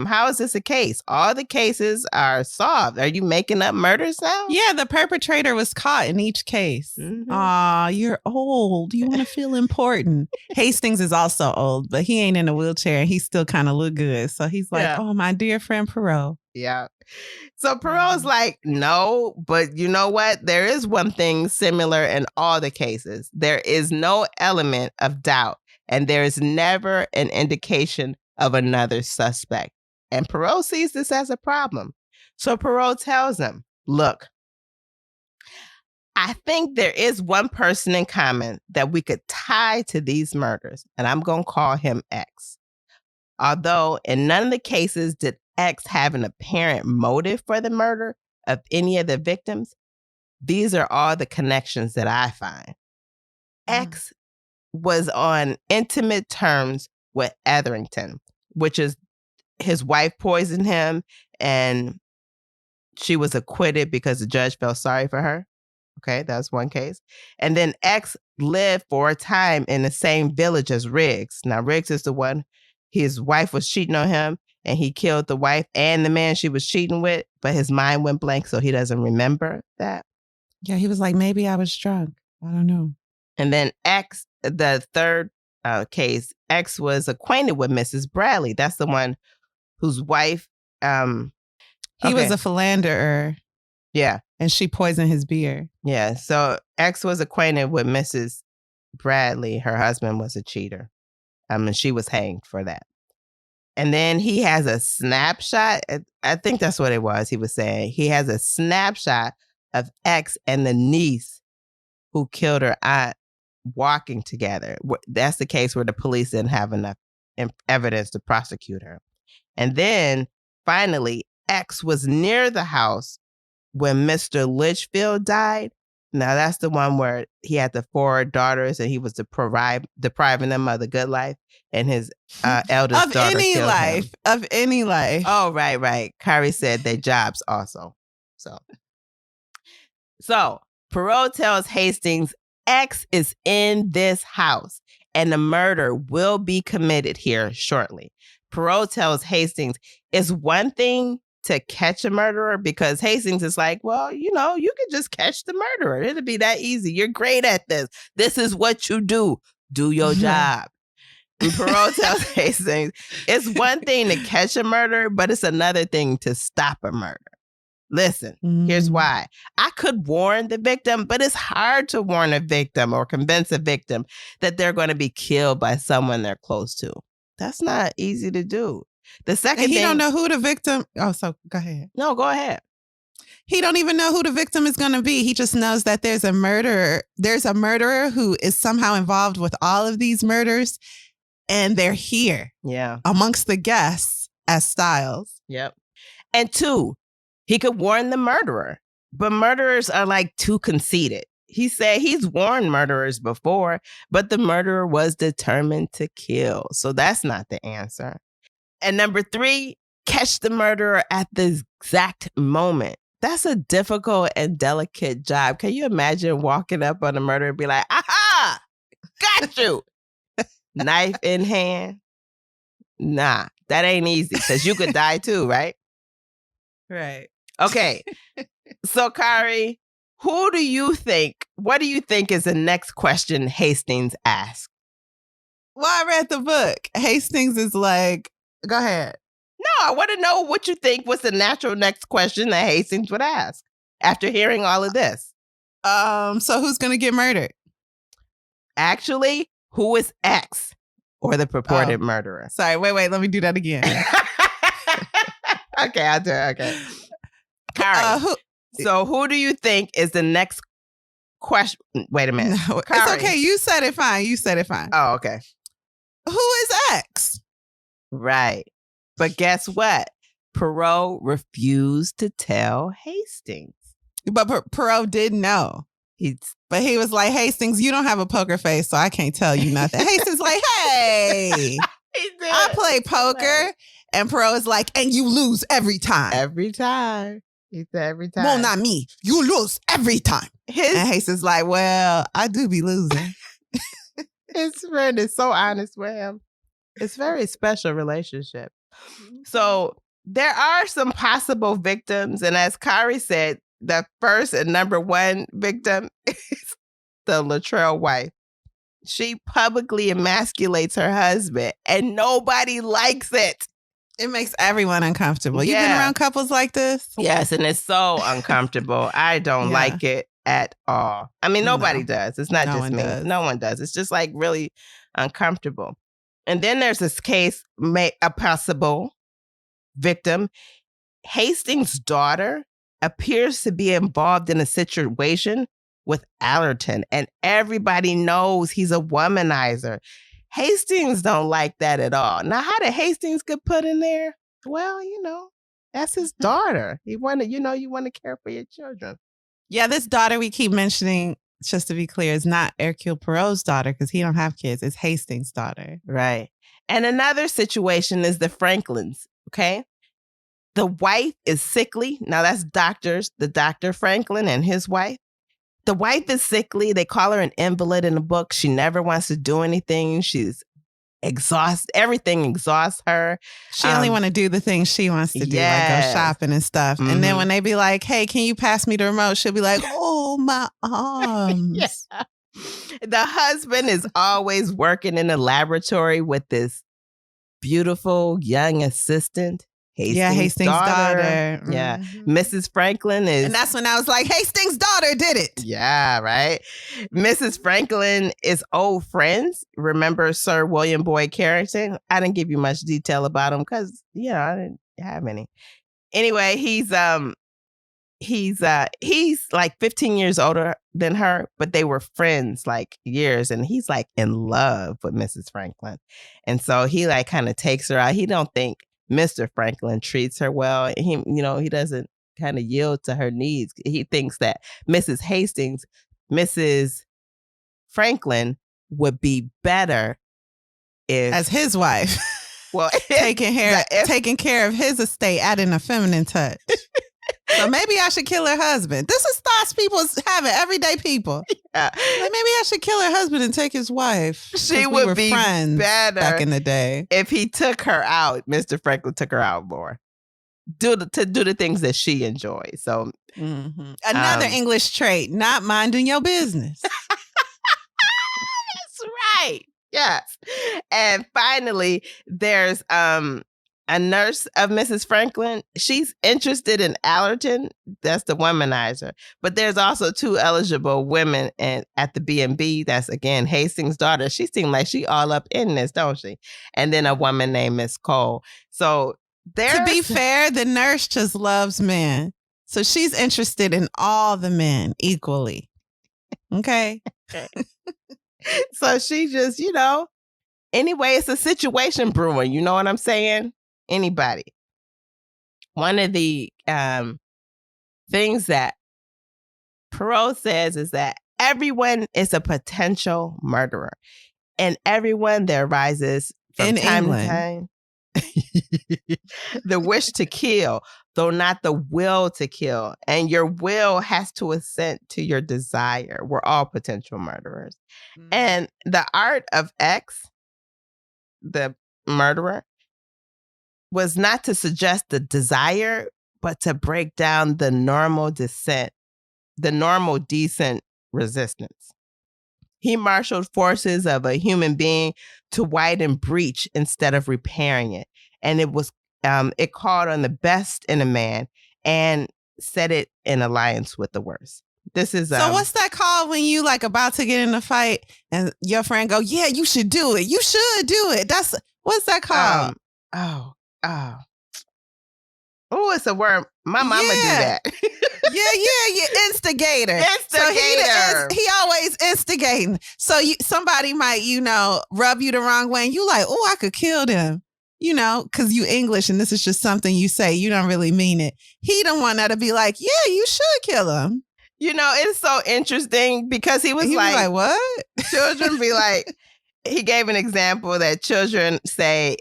How is this a case? All the cases are solved. Are you making up murders now? Yeah, the perpetrator was caught in each case. Aw, you're old. You want to feel important. Hastings is also old, but he ain't in a wheelchair and he still kind of look good. So he's like, oh, my dear friend Poirot. Yeah. So Poirot's like, no, but you know what? There is one thing similar in all the cases. There is no element of doubt, and there is never an indication of another suspect. And Poirot sees this as a problem. So Poirot tells him, look, I think there is one person in common that we could tie to these murders, and I'm going to call him X. Although in none of the cases did X have an apparent motive for the murder of any of the victims, these are all the connections that I find. X was on intimate terms with Etherington, which is his wife poisoned him and she was acquitted because the judge felt sorry for her. Okay, that's one case. And then X lived for a time in the same village as Riggs. Now, Riggs is the one, his wife was cheating on him and he killed the wife and the man she was cheating with, but his mind went blank, so he doesn't remember that. Yeah, he was like, maybe I was drunk. I don't know. And then X, the third case, X was acquainted with Mrs. Bradley. That's the one whose wife... he was a philanderer. Yeah. And she poisoned his beer. Yeah. So X was acquainted with Mrs. Bradley. Her husband was a cheater. And she was hanged for that. And then he has a snapshot. I think that's what it was he was saying. He has a snapshot of X and the niece who killed her aunt walking together. That's the case where the police didn't have enough evidence to prosecute her. And then finally, X was near the house when Mr. Litchfield died. Now, that's the one where he had the 4 daughters and he was depriving them of the good life. And his eldest daughter killed him. Of any life. Oh, right. Kari said their jobs also. So Poirot tells Hastings X is in this house, and the murder will be committed here shortly. Poirot tells Hastings, it's one thing to catch a murderer, because Hastings is like, well, you could just catch the murderer. It'll be that easy. You're great at this. This is what you do. Do your job. Poirot tells Hastings, it's one thing to catch a murderer, but it's another thing to stop a murder. Listen, here's why. I could warn the victim, but it's hard to warn a victim or convince a victim that they're going to be killed by someone they're close to. That's not easy to do. The second thing... He don't know who the victim... Oh, so go ahead. No, go ahead. He don't even know who the victim is going to be. He just knows that there's a murderer. There's a murderer who is somehow involved with all of these murders, and they're here. Yeah. Amongst the guests as Styles. Yep. And 2, he could warn the murderer, but murderers are like too conceited. He said he's warned murderers before, but the murderer was determined to kill. So that's not the answer. And number 3, catch the murderer at the exact moment. That's a difficult and delicate job. Can you imagine walking up on a murderer and be like, aha, got you. Knife in hand? Nah, that ain't easy, because you could die too, right? Right. Okay. So, Kari, what do you think is the next question Hastings asks? Well, I read the book. Hastings is like, go ahead. No, I want to know what you think was the natural next question that Hastings would ask after hearing all of this. So who's going to get murdered? Actually, who is X or the purported murderer? Sorry, wait, let me do that again. Okay, I'll do it. Okay. Kari, so who do you think is the next question? Wait a minute. No, it's okay. You said it fine. Oh, okay. Who is X? Right. But guess what? Poirot refused to tell Hastings. But Poirot did know. But he was like, Hastings, you don't have a poker face, so I can't tell you nothing. Hastings like, hey, I play poker. And Poirot is like, and you lose every time. Every time. He said every time. Well, not me. You lose every time. And Hastings like, well, I do be losing. His friend is so honest with him. It's a very special relationship. So there are some possible victims. And as Kari said, the first and number 1 victim is the Luttrell wife. She publicly emasculates her husband, and nobody likes it. It makes everyone uncomfortable. You've been around couples like this? Yes, and it's so uncomfortable. I don't like it at all. I mean, nobody does. It's not just me. No one does. It's just like really uncomfortable. And then there's this case, a possible victim. Hastings' daughter appears to be involved in a situation with Allerton, and everybody knows he's a womanizer. Hastings don't like that at all. Now, how did Hastings get put in there? Well, that's his daughter. You want to care for your children. Yeah, this daughter we keep mentioning, just to be clear, is not Hercule Poirot's daughter, because he don't have kids. It's Hastings' daughter. Right. And another situation is the Franklins, okay? The wife is sickly. Now, that's the Dr. Franklin and his wife. The wife is sickly. They call her an invalid in the book. She never wants to do anything. She's exhausted. Everything exhausts her. She only want to do the things she wants to do, like go shopping and stuff. Mm-hmm. And then when they be like, hey, can you pass me the remote? She'll be like, oh, my arms. Yeah. The husband is always working in the laboratory with this beautiful young assistant. Hastings' daughter. Yeah. Mrs. Franklin is... And that's when I was like, Hastings' daughter did it. Yeah, right? Mrs. Franklin is old friends. Remember Sir William Boyd Carrington? I didn't give you much detail about him because, I didn't have any. Anyway, he's like 15 years older than her, but they were friends like years, and he's like in love with Mrs. Franklin. And so he like kind of takes her out. He don't think Mr. Franklin treats her well. He doesn't kind of yield to her needs. He thinks that Mrs. Franklin would be better as his wife. Well, taking care of his estate, adding a feminine touch. So maybe I should kill her husband. This is thoughts people having, everyday people. Yeah. Like maybe I should kill her husband and take his wife. She would be friends better back in the day. If he took her out, Mr. Franklin took her out more. To do the things that she enjoys. So another English trait, not minding your business. That's right. Yes. And finally, there's a nurse of Mrs. Franklin. She's interested in Allerton. That's the womanizer. But there's also 2 eligible women at the B&B. That's, again, Hastings' daughter. She seemed like she all up in this, don't she? And then a woman named Miss Cole. So to be fair, the nurse just loves men. So she's interested in all the men equally. Okay? So she just, anyway, it's a situation brewing. You know what I'm saying? Anybody. One of the things that Perot says is that everyone is a potential murderer. And everyone there rises from time to time. The wish to kill, though not the will to kill. And your will has to assent to your desire. We're all potential murderers. And the art of X, the murderer, was not to suggest the desire, but to break down the normal decent resistance. He marshaled forces of a human being to widen breach instead of repairing it. And it called on the best in a man and set it in alliance with the worst. This is so what's that called when you like about to get in a fight and your friend go, yeah, you should do it. You should do it. What's that called? Oh, it's a word. My mama do that. Yeah. Instigator. So he always instigating. So somebody might, rub you the wrong way and you like, oh, I could kill them. Because you English and this is just something you say. You don't really mean it. He the one that'll be like, yeah, you should kill him. It's so interesting because he was like, what? Children be like, he gave an example that children say,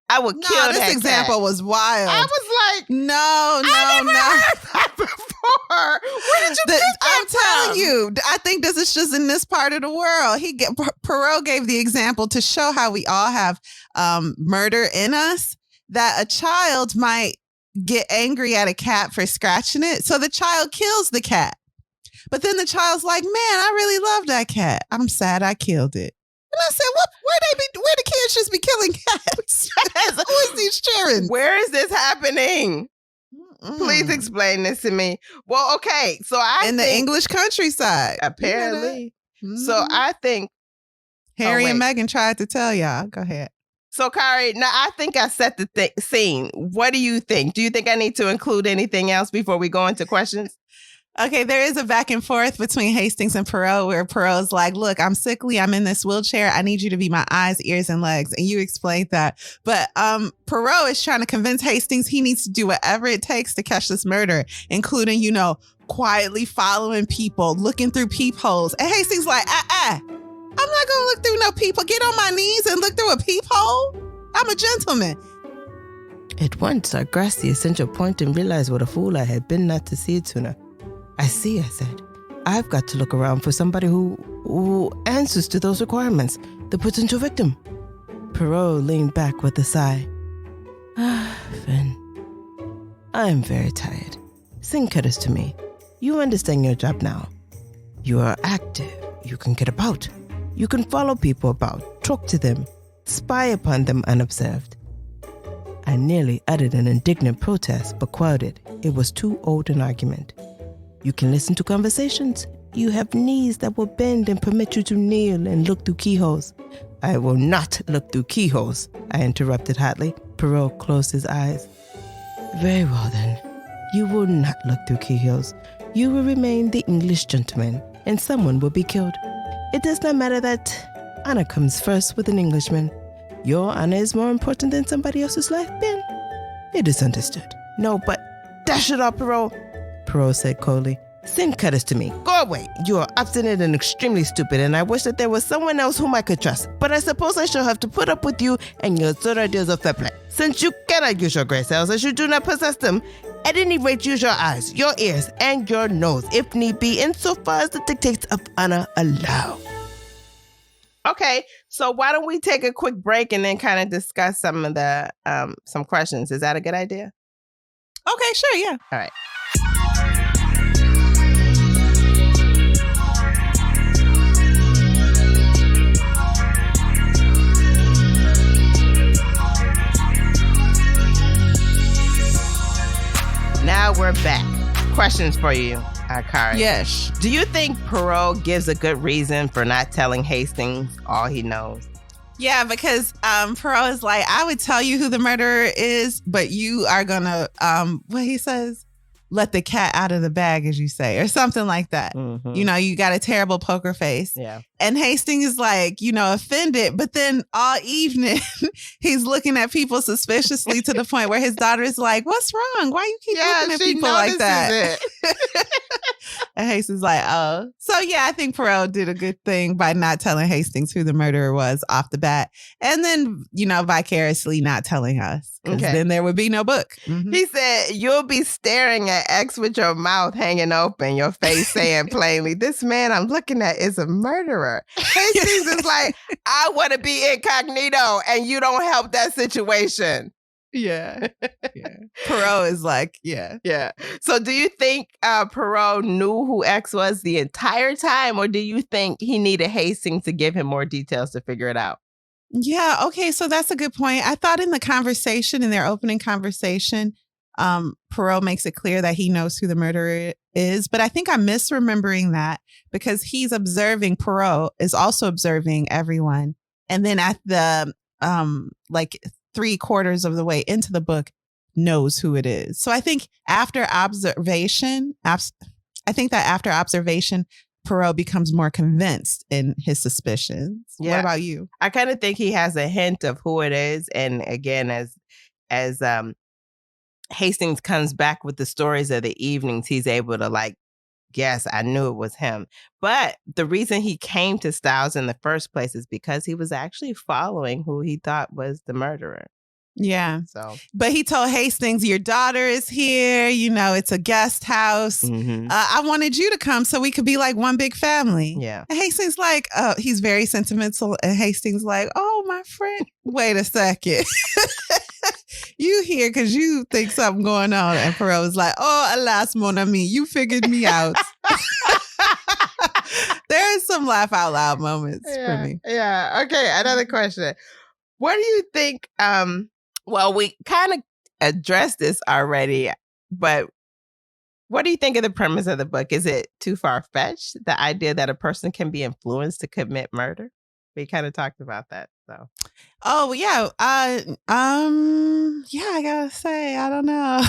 I would kill that this example cat. Was wild. I was like, no. I never heard that before. Where did you get that I'm telling you, I think this is just in this part of the world. Perot gave the example to show how we all have murder in us, that a child might get angry at a cat for scratching it. So the child kills the cat. But then the child's like, man, I really love that cat. I'm sad I killed it. And I said, where the kids just be killing cats? Who is these children? Where is this happening? Please explain this to me. Well, okay. So in the English countryside. Apparently. So I think Harry and Meghan tried to tell y'all. Go ahead. So, Kari, now I think I set the scene. What do you think? Do you think I need to include anything else before we go into questions? Okay, there is a back and forth between Hastings and Perot where Perot's like, look, I'm sickly. I'm in this wheelchair. I need you to be my eyes, ears, and legs. And you explained that. But Perot is trying to convince Hastings he needs to do whatever it takes to catch this murder, including, quietly following people, looking through peepholes. And Hastings like, I'm not going to look through no peephole. Get on my knees and look through a peephole. I'm a gentleman. At once, I grasped the essential point and realized what a fool I had been not to see it sooner. I see, I said. I've got to look around for somebody who answers to those requirements. The potential victim. Perot leaned back with a sigh. Finn, I am very tired. Sing cutters to me. You understand your job now. You are active. You can get about. You can follow people about, talk to them, spy upon them unobserved. I nearly uttered an indignant protest, but quelled it. It was too old an argument. You can listen to conversations. You have knees that will bend and permit you to kneel and look through keyholes. I will not look through keyholes, I interrupted hotly. Perot closed his eyes. Very well then. You will not look through keyholes. You will remain the English gentleman, and someone will be killed. It does not matter that honor comes first with an Englishman. Your honor is more important than somebody else's life, Ben. It is understood. No, but dash it up, Perot. Perot said coldly. Send cutters to me. Go away. You are obstinate and extremely stupid, and I wish that there was someone else whom I could trust. But I suppose I shall have to put up with you and your absurd ideas of fair play. Since you cannot use your great cells as you do not possess them, At any rate, use your eyes, your ears, and your nose, if need be, insofar as the dictates of honor allow. Okay, so why don't we take a quick break and then kind of discuss some of the some questions? Is that a good idea? Okay, sure, yeah. All right. Now we're back. Questions for you, Akari. Yes. Do you think Poirot gives a good reason for not telling Hastings all he knows? Yeah, because Poirot is like, I would tell you who the murderer is, but you are gonna, what he says, let the cat out of the bag, as you say, or something like that. Mm-hmm. You know, you got a terrible poker face. Yeah. And Hastings is like, you know, offended. But then all evening, he's looking at people suspiciously to the point where his daughter is like, what's wrong? Why you keep looking at people like that? And Hastings is like, oh. So, yeah, I think Poirot did a good thing by not telling Hastings who the murderer was off the bat. And then, you know, vicariously not telling us. Because then there would be no book. Mm-hmm. He said, you'll be staring at X with your mouth hanging open, your face saying plainly, this man I'm looking at is a murderer. Hastings is like, I want to be incognito and you don't help that situation. Yeah. Poirot is like, yeah. So do you think Poirot knew who X was the entire time, or do you think he needed Hastings to give him more details to figure it out? Yeah. Okay. So that's a good point. I thought in the conversation, in their opening conversation, Poirot makes it clear that he knows who the murderer is, but I think I'm misremembering that because he's observing, Poirot is also observing everyone. And then at the, like 3/4 of the way into the book, knows who it is. So I think after observation, Poirot becomes more convinced in his suspicions. Yeah. What about you? I kind of think he has a hint of who it is. And again, as Hastings comes back with the stories of the evenings, he's able to like, yes, I knew it was him. But the reason he came to Styles in the first place is because he was actually following who he thought was the murderer. Yeah. So, but he told Hastings, your daughter is here. You know, it's a guest house. Mm-hmm. I wanted you to come so we could be like one big family. Yeah. And Hastings like, he's very sentimental. And Hastings like, oh, my friend, wait a second. You here because you think something going on. And Poirot was like, oh, alas, mon ami, you figured me out. There's some laugh out loud moments for me. Yeah. Okay. Another question. What do you think? Well, we kind of addressed this already, but what do you think of the premise of the book? Is it too far-fetched? The idea that a person can be influenced to commit murder? We kind of talked about that. So, oh yeah, yeah, I gotta say, I don't know.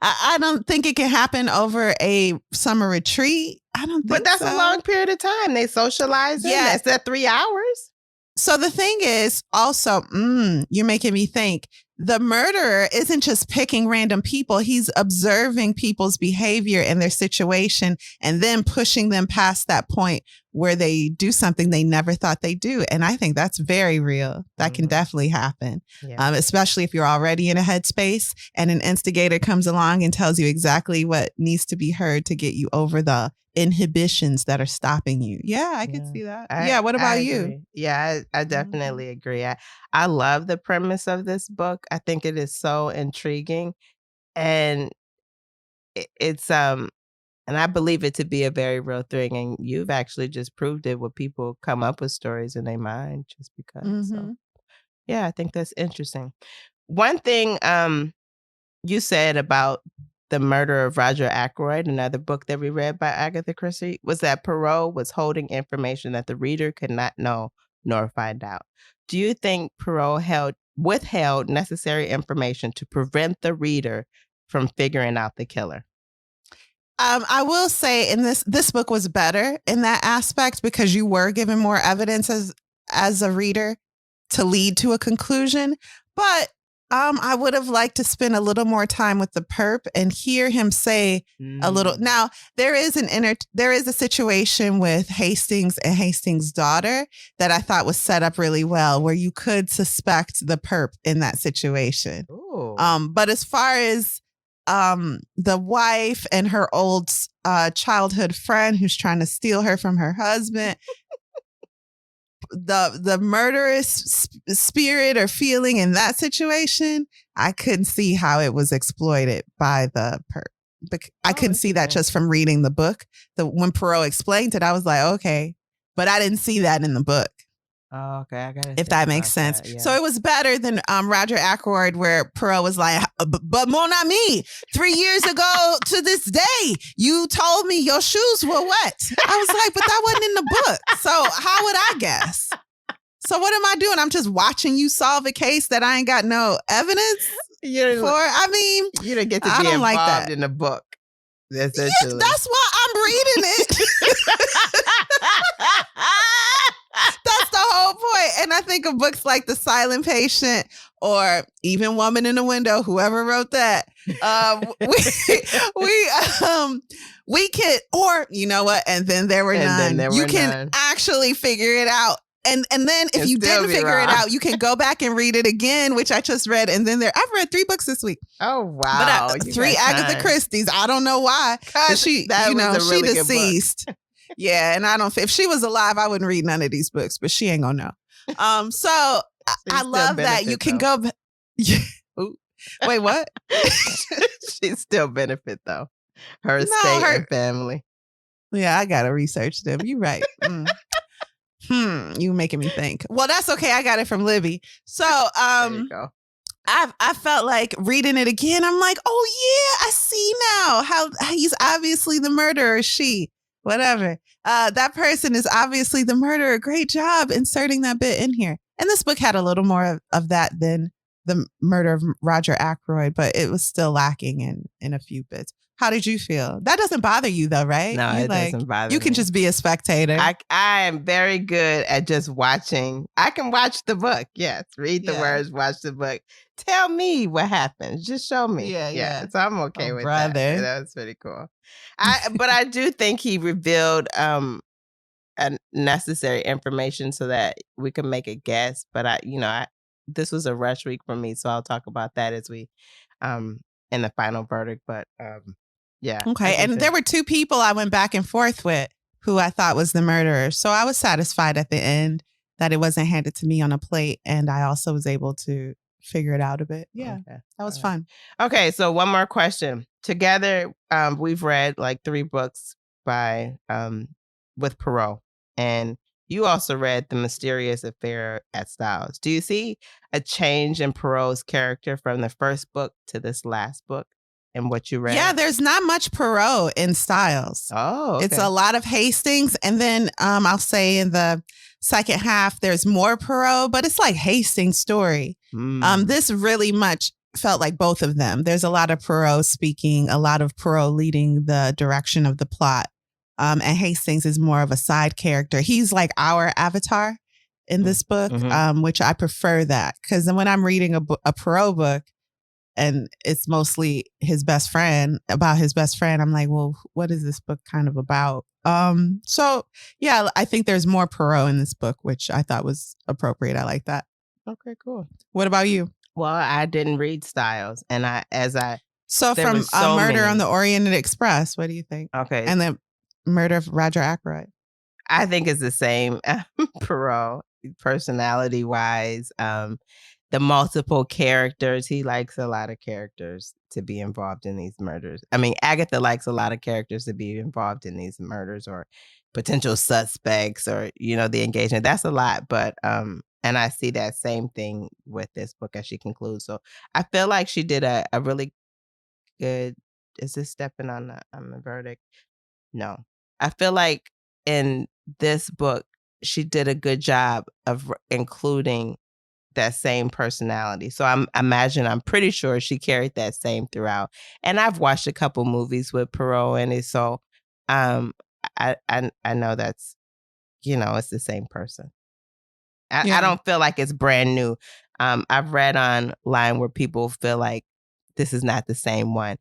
I don't think it can happen over a summer retreat. I don't think but that's so. A long period of time. They socialize. Yeah, that's at 3 hours. So the thing is also, you're making me think. The murderer isn't just picking random people. He's observing people's behavior and their situation and then pushing them past that point where they do something they never thought they'd do. And I think that's very real. That can definitely happen, especially if you're already in a headspace and an instigator comes along and tells you exactly what needs to be heard to get you over the inhibitions that are stopping you. Yeah, I could see that. What about you? Yeah, I definitely agree. I love the premise of this book. I think it is so intriguing, and it's and I believe it to be a very real thing. And you've actually just proved it where people come up with stories in their mind just because. So, yeah, I think that's interesting. One thing you said about The Murder of Roger Ackroyd, another book that we read by Agatha Christie, was that Poirot was holding information that the reader could not know nor find out. Do you think Poirot withheld necessary information to prevent the reader from figuring out the killer? I will say in this book was better in that aspect because you were given more evidence as a reader to lead to a conclusion. But I would have liked to spend a little more time with the perp and hear him say a little. Now, there is a situation with Hastings and Hastings' daughter that I thought was set up really well, where you could suspect the perp in that situation. Ooh. But as far as the wife and her old childhood friend who's trying to steal her from her husband. The murderous spirit or feeling in that situation, I couldn't see how it was exploited by the I couldn't see that just from reading the book. When Poirot explained it, I was like, okay, but I didn't see that in the book. Oh, okay. I got it. If that makes sense. Yeah. So it was better than Roger Ackroyd, where Poirot was like, but mon ami, 3 years ago to this day, you told me your shoes were wet. I was like, but that wasn't in the book. So how would I guess? So what am I doing? I'm just watching you solve a case that I ain't got no evidence for. I mean, you don't get to be involved in the book. Yes, that's why I'm reading it. That's the whole point. And I think of books like The Silent Patient or even Woman in the Window, whoever wrote that. We could, or you know what? And then there were none. You can actually figure it out. And then if you didn't figure it out, you can go back and read it again, which I just read. And then I've read 3 books this week. Oh, wow. But 3 Agatha Christie's. I don't know why. She deceased. Yeah. And if she was alive, I wouldn't read none of these books, but she ain't gonna know. So I love that you can go. Wait, what? She still benefit though. Her estate and family. Yeah, I gotta research them. You're right. You making me think. Well, that's okay. I got it from Libby. So there you go. I felt like reading it again. I'm like, oh yeah, I see now how he's obviously the murderer. She, whatever. That person is obviously the murderer. Great job inserting that bit in here. And this book had a little more of that than the murder of Roger Ackroyd, but it was still lacking in a few bits. How did you feel? That doesn't bother you though, right? No, it doesn't bother me. You can just be a spectator. I am very good at just watching. I can watch the book. Yes. Read the words, watch the book. Tell me what happens. Just show me. Yeah. So I'm okay with that. That was pretty cool. But I do think he revealed necessary information so that we can make a guess. But this was a rush week for me, so I'll talk about that as we in the final verdict. But yeah. Okay. And there were 2 people I went back and forth with who I thought was the murderer. So I was satisfied at the end that it wasn't handed to me on a plate. And I also was able to figure it out a bit. Yeah. Okay. That was fun. Okay. So one more question. Together, we've read like 3 books with Poirot. And you also read The Mysterious Affair at Styles. Do you see a change in Poirot's character from the first book to this last book and what you read? Yeah, there's not much Poirot in Styles. Oh, okay. It's a lot of Hastings. And then I'll say in the second half, there's more Poirot, but it's like Hastings' story. This really much felt like both of them. There's a lot of Poirot speaking, a lot of Poirot leading the direction of the plot. And Hastings is more of a side character. He's like our avatar in this book, which I prefer that. Because when I'm reading a Poirot book and it's mostly his best friend, about his best friend, I'm like, well, what is this book kind of about? So, yeah, I think there's more Poirot in this book, which I thought was appropriate. I like that. Okay, cool. What about you? Well, I didn't read Styles. And So from Murder on the Orient Express, what do you think? Okay. And the Murder of Roger Ackroyd. I think it's the same Poirot, personality-wise. The multiple characters. He likes a lot of characters to be involved in these murders. I mean, Agatha likes a lot of characters to be involved in these murders or potential suspects or, the engagement. That's a lot. But, and I see that same thing with this book as she concludes. So I feel like she did a really good, is this stepping on the verdict? No. I feel like in this book, she did a good job of including that same personality. So I'm pretty sure she carried that same throughout. And I've watched a couple movies with Poirot in it. So I know that's, it's the same person. I don't feel like it's brand new. I've read online where people feel like this is not the same one.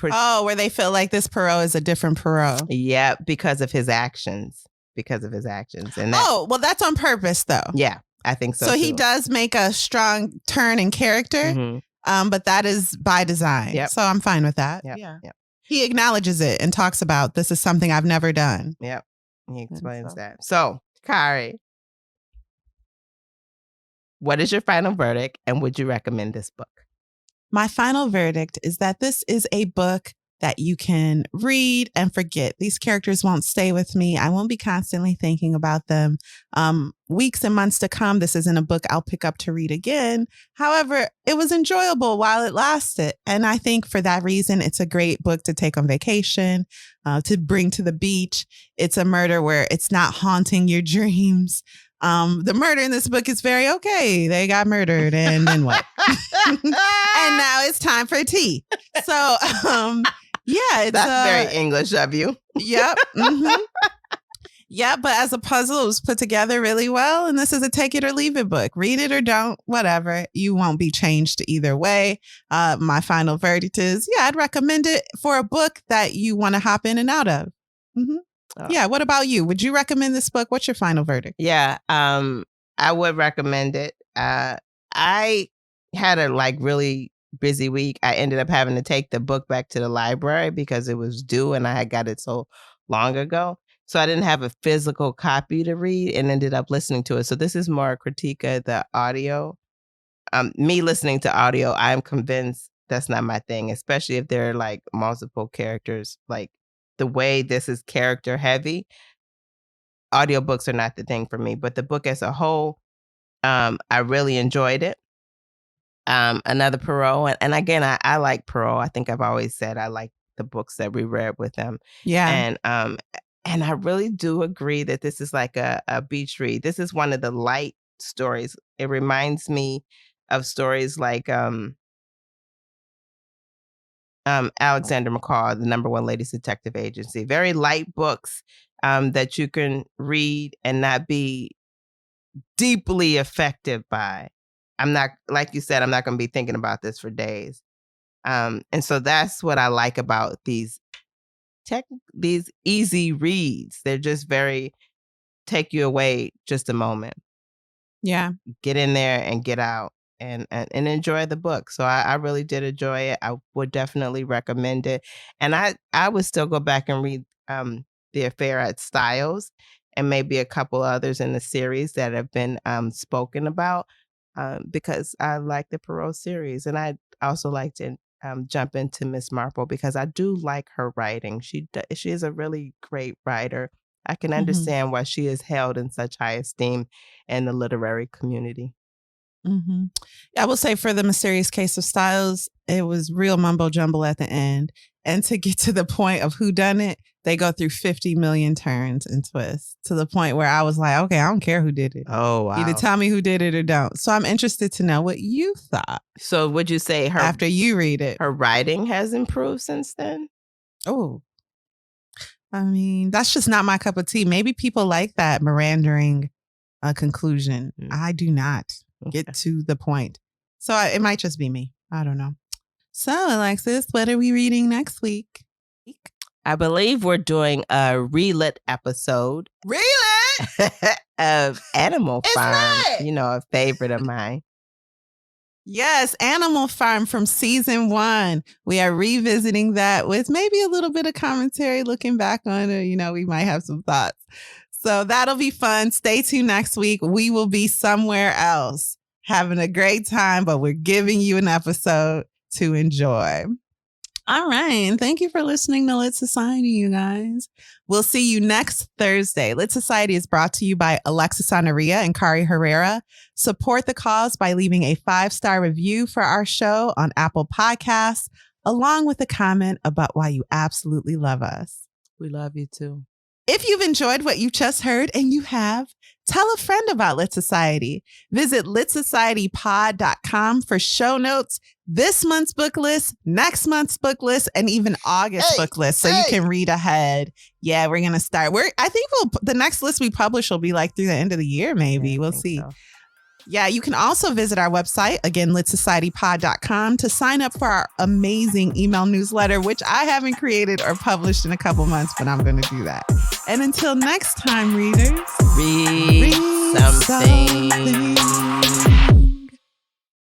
Where they feel like this Poirot is a different Poirot. Yeah, because of his actions. And well, that's on purpose, though. Yeah, I think so. So he does make a strong turn in character. But that is by design. Yep. So I'm fine with that. Yep. Yeah. Yep. He acknowledges it and talks about this is something I've never done. Yep. He explains that. So, Kari, what is your final verdict and would you recommend this book? My final verdict is that this is a book that you can read and forget. These characters won't stay with me. I won't be constantly thinking about them. Weeks and months to come, this isn't a book I'll pick up to read again. However, it was enjoyable while it lasted. And I think for that reason, it's a great book to take on vacation, to bring to the beach. It's a murder where it's not haunting your dreams. The murder in this book is very okay. They got murdered and then what? And now it's time for tea. So, yeah, it's that's very English of you. Yep. Mm-hmm. Yeah, but as a puzzle, it was put together really well. And this is a take it or leave it book. Read it or don't, whatever. You won't be changed either way. My final verdict is, yeah, I'd recommend it for a book that you want to hop in and out of. Mm-hmm. Oh. Yeah. What about you? Would you recommend this book? What's your final verdict? Yeah, I would recommend it. I had a really busy week. I ended up having to take the book back to the library because it was due and I had got it so long ago. So I didn't have a physical copy to read and ended up listening to it. So this is more a critique of the audio. Me listening to audio, I'm convinced that's not my thing, especially if there are multiple characters. The way this is character heavy, audiobooks are not the thing for me. But the book as a whole, I really enjoyed it. Another Poirot. And again, I like Poirot. I think I've always said I like the books that we read with him. Yeah. And I really do agree that this is like a beach read. This is one of the light stories. It reminds me of stories like Alexander McCall, the #1 Ladies Detective Agency. Very light books that you can read and not be deeply affected by. I'm not, like you said, I'm not going to be thinking about this for days. And so that's what I like about these easy reads. They're just very take you away just a moment. Yeah. Get in there and get out. And enjoy the book. So I really did enjoy it. I would definitely recommend it. And I would still go back and read The Affair at Styles and maybe a couple others in the series that have been spoken about because I like the Poirot series. And I also like to jump into Miss Marple because I do like her writing. She is a really great writer. I can understand why she is held in such high esteem in the literary community. Mm-hmm. I will say for The Mysterious Case of Styles, it was real mumbo jumbo at the end. And to get to the point of who done it, they go through 50 million turns and twists to the point where I was like, okay, I don't care who did it. Oh, wow. Either tell me who did it or don't. So I'm interested to know what you thought. So would you say after you read it, her writing has improved since then? Oh, I mean, that's just not my cup of tea. Maybe people like that meandering conclusion. I do not. Get to the point. So it might just be me. I don't know. So, Alexis, what are we reading next week? I believe we're doing a relit episode. Relit? Of Animal Farm. Lit. You know, a favorite of mine. Yes, Animal Farm from season 1. We are revisiting that with maybe a little bit of commentary looking back on it. You know, we might have some thoughts. So that'll be fun. Stay tuned next week. We will be somewhere else having a great time, but we're giving you an episode to enjoy. All right. And thank you for listening to Lit Society, you guys. We'll see you next Thursday. Lit Society is brought to you by Alexis Honoria and Kari Herrera. Support the cause by leaving a 5-star review for our show on Apple Podcasts, along with a comment about why you absolutely love us. We love you too. If you've enjoyed what you just heard, and you have, tell a friend about Lit Society. Visit litsocietypod.com for show notes, this month's book list, next month's book list, and even August book list, so you can read ahead. Yeah, we're going to start. I think the next list we publish will be through the end of the year, maybe. Yeah, we'll see. So. Yeah, you can also visit our website, again, litsocietypod.com, to sign up for our amazing email newsletter, which I haven't created or published in a couple months, but I'm going to do that. And until next time, readers, read something.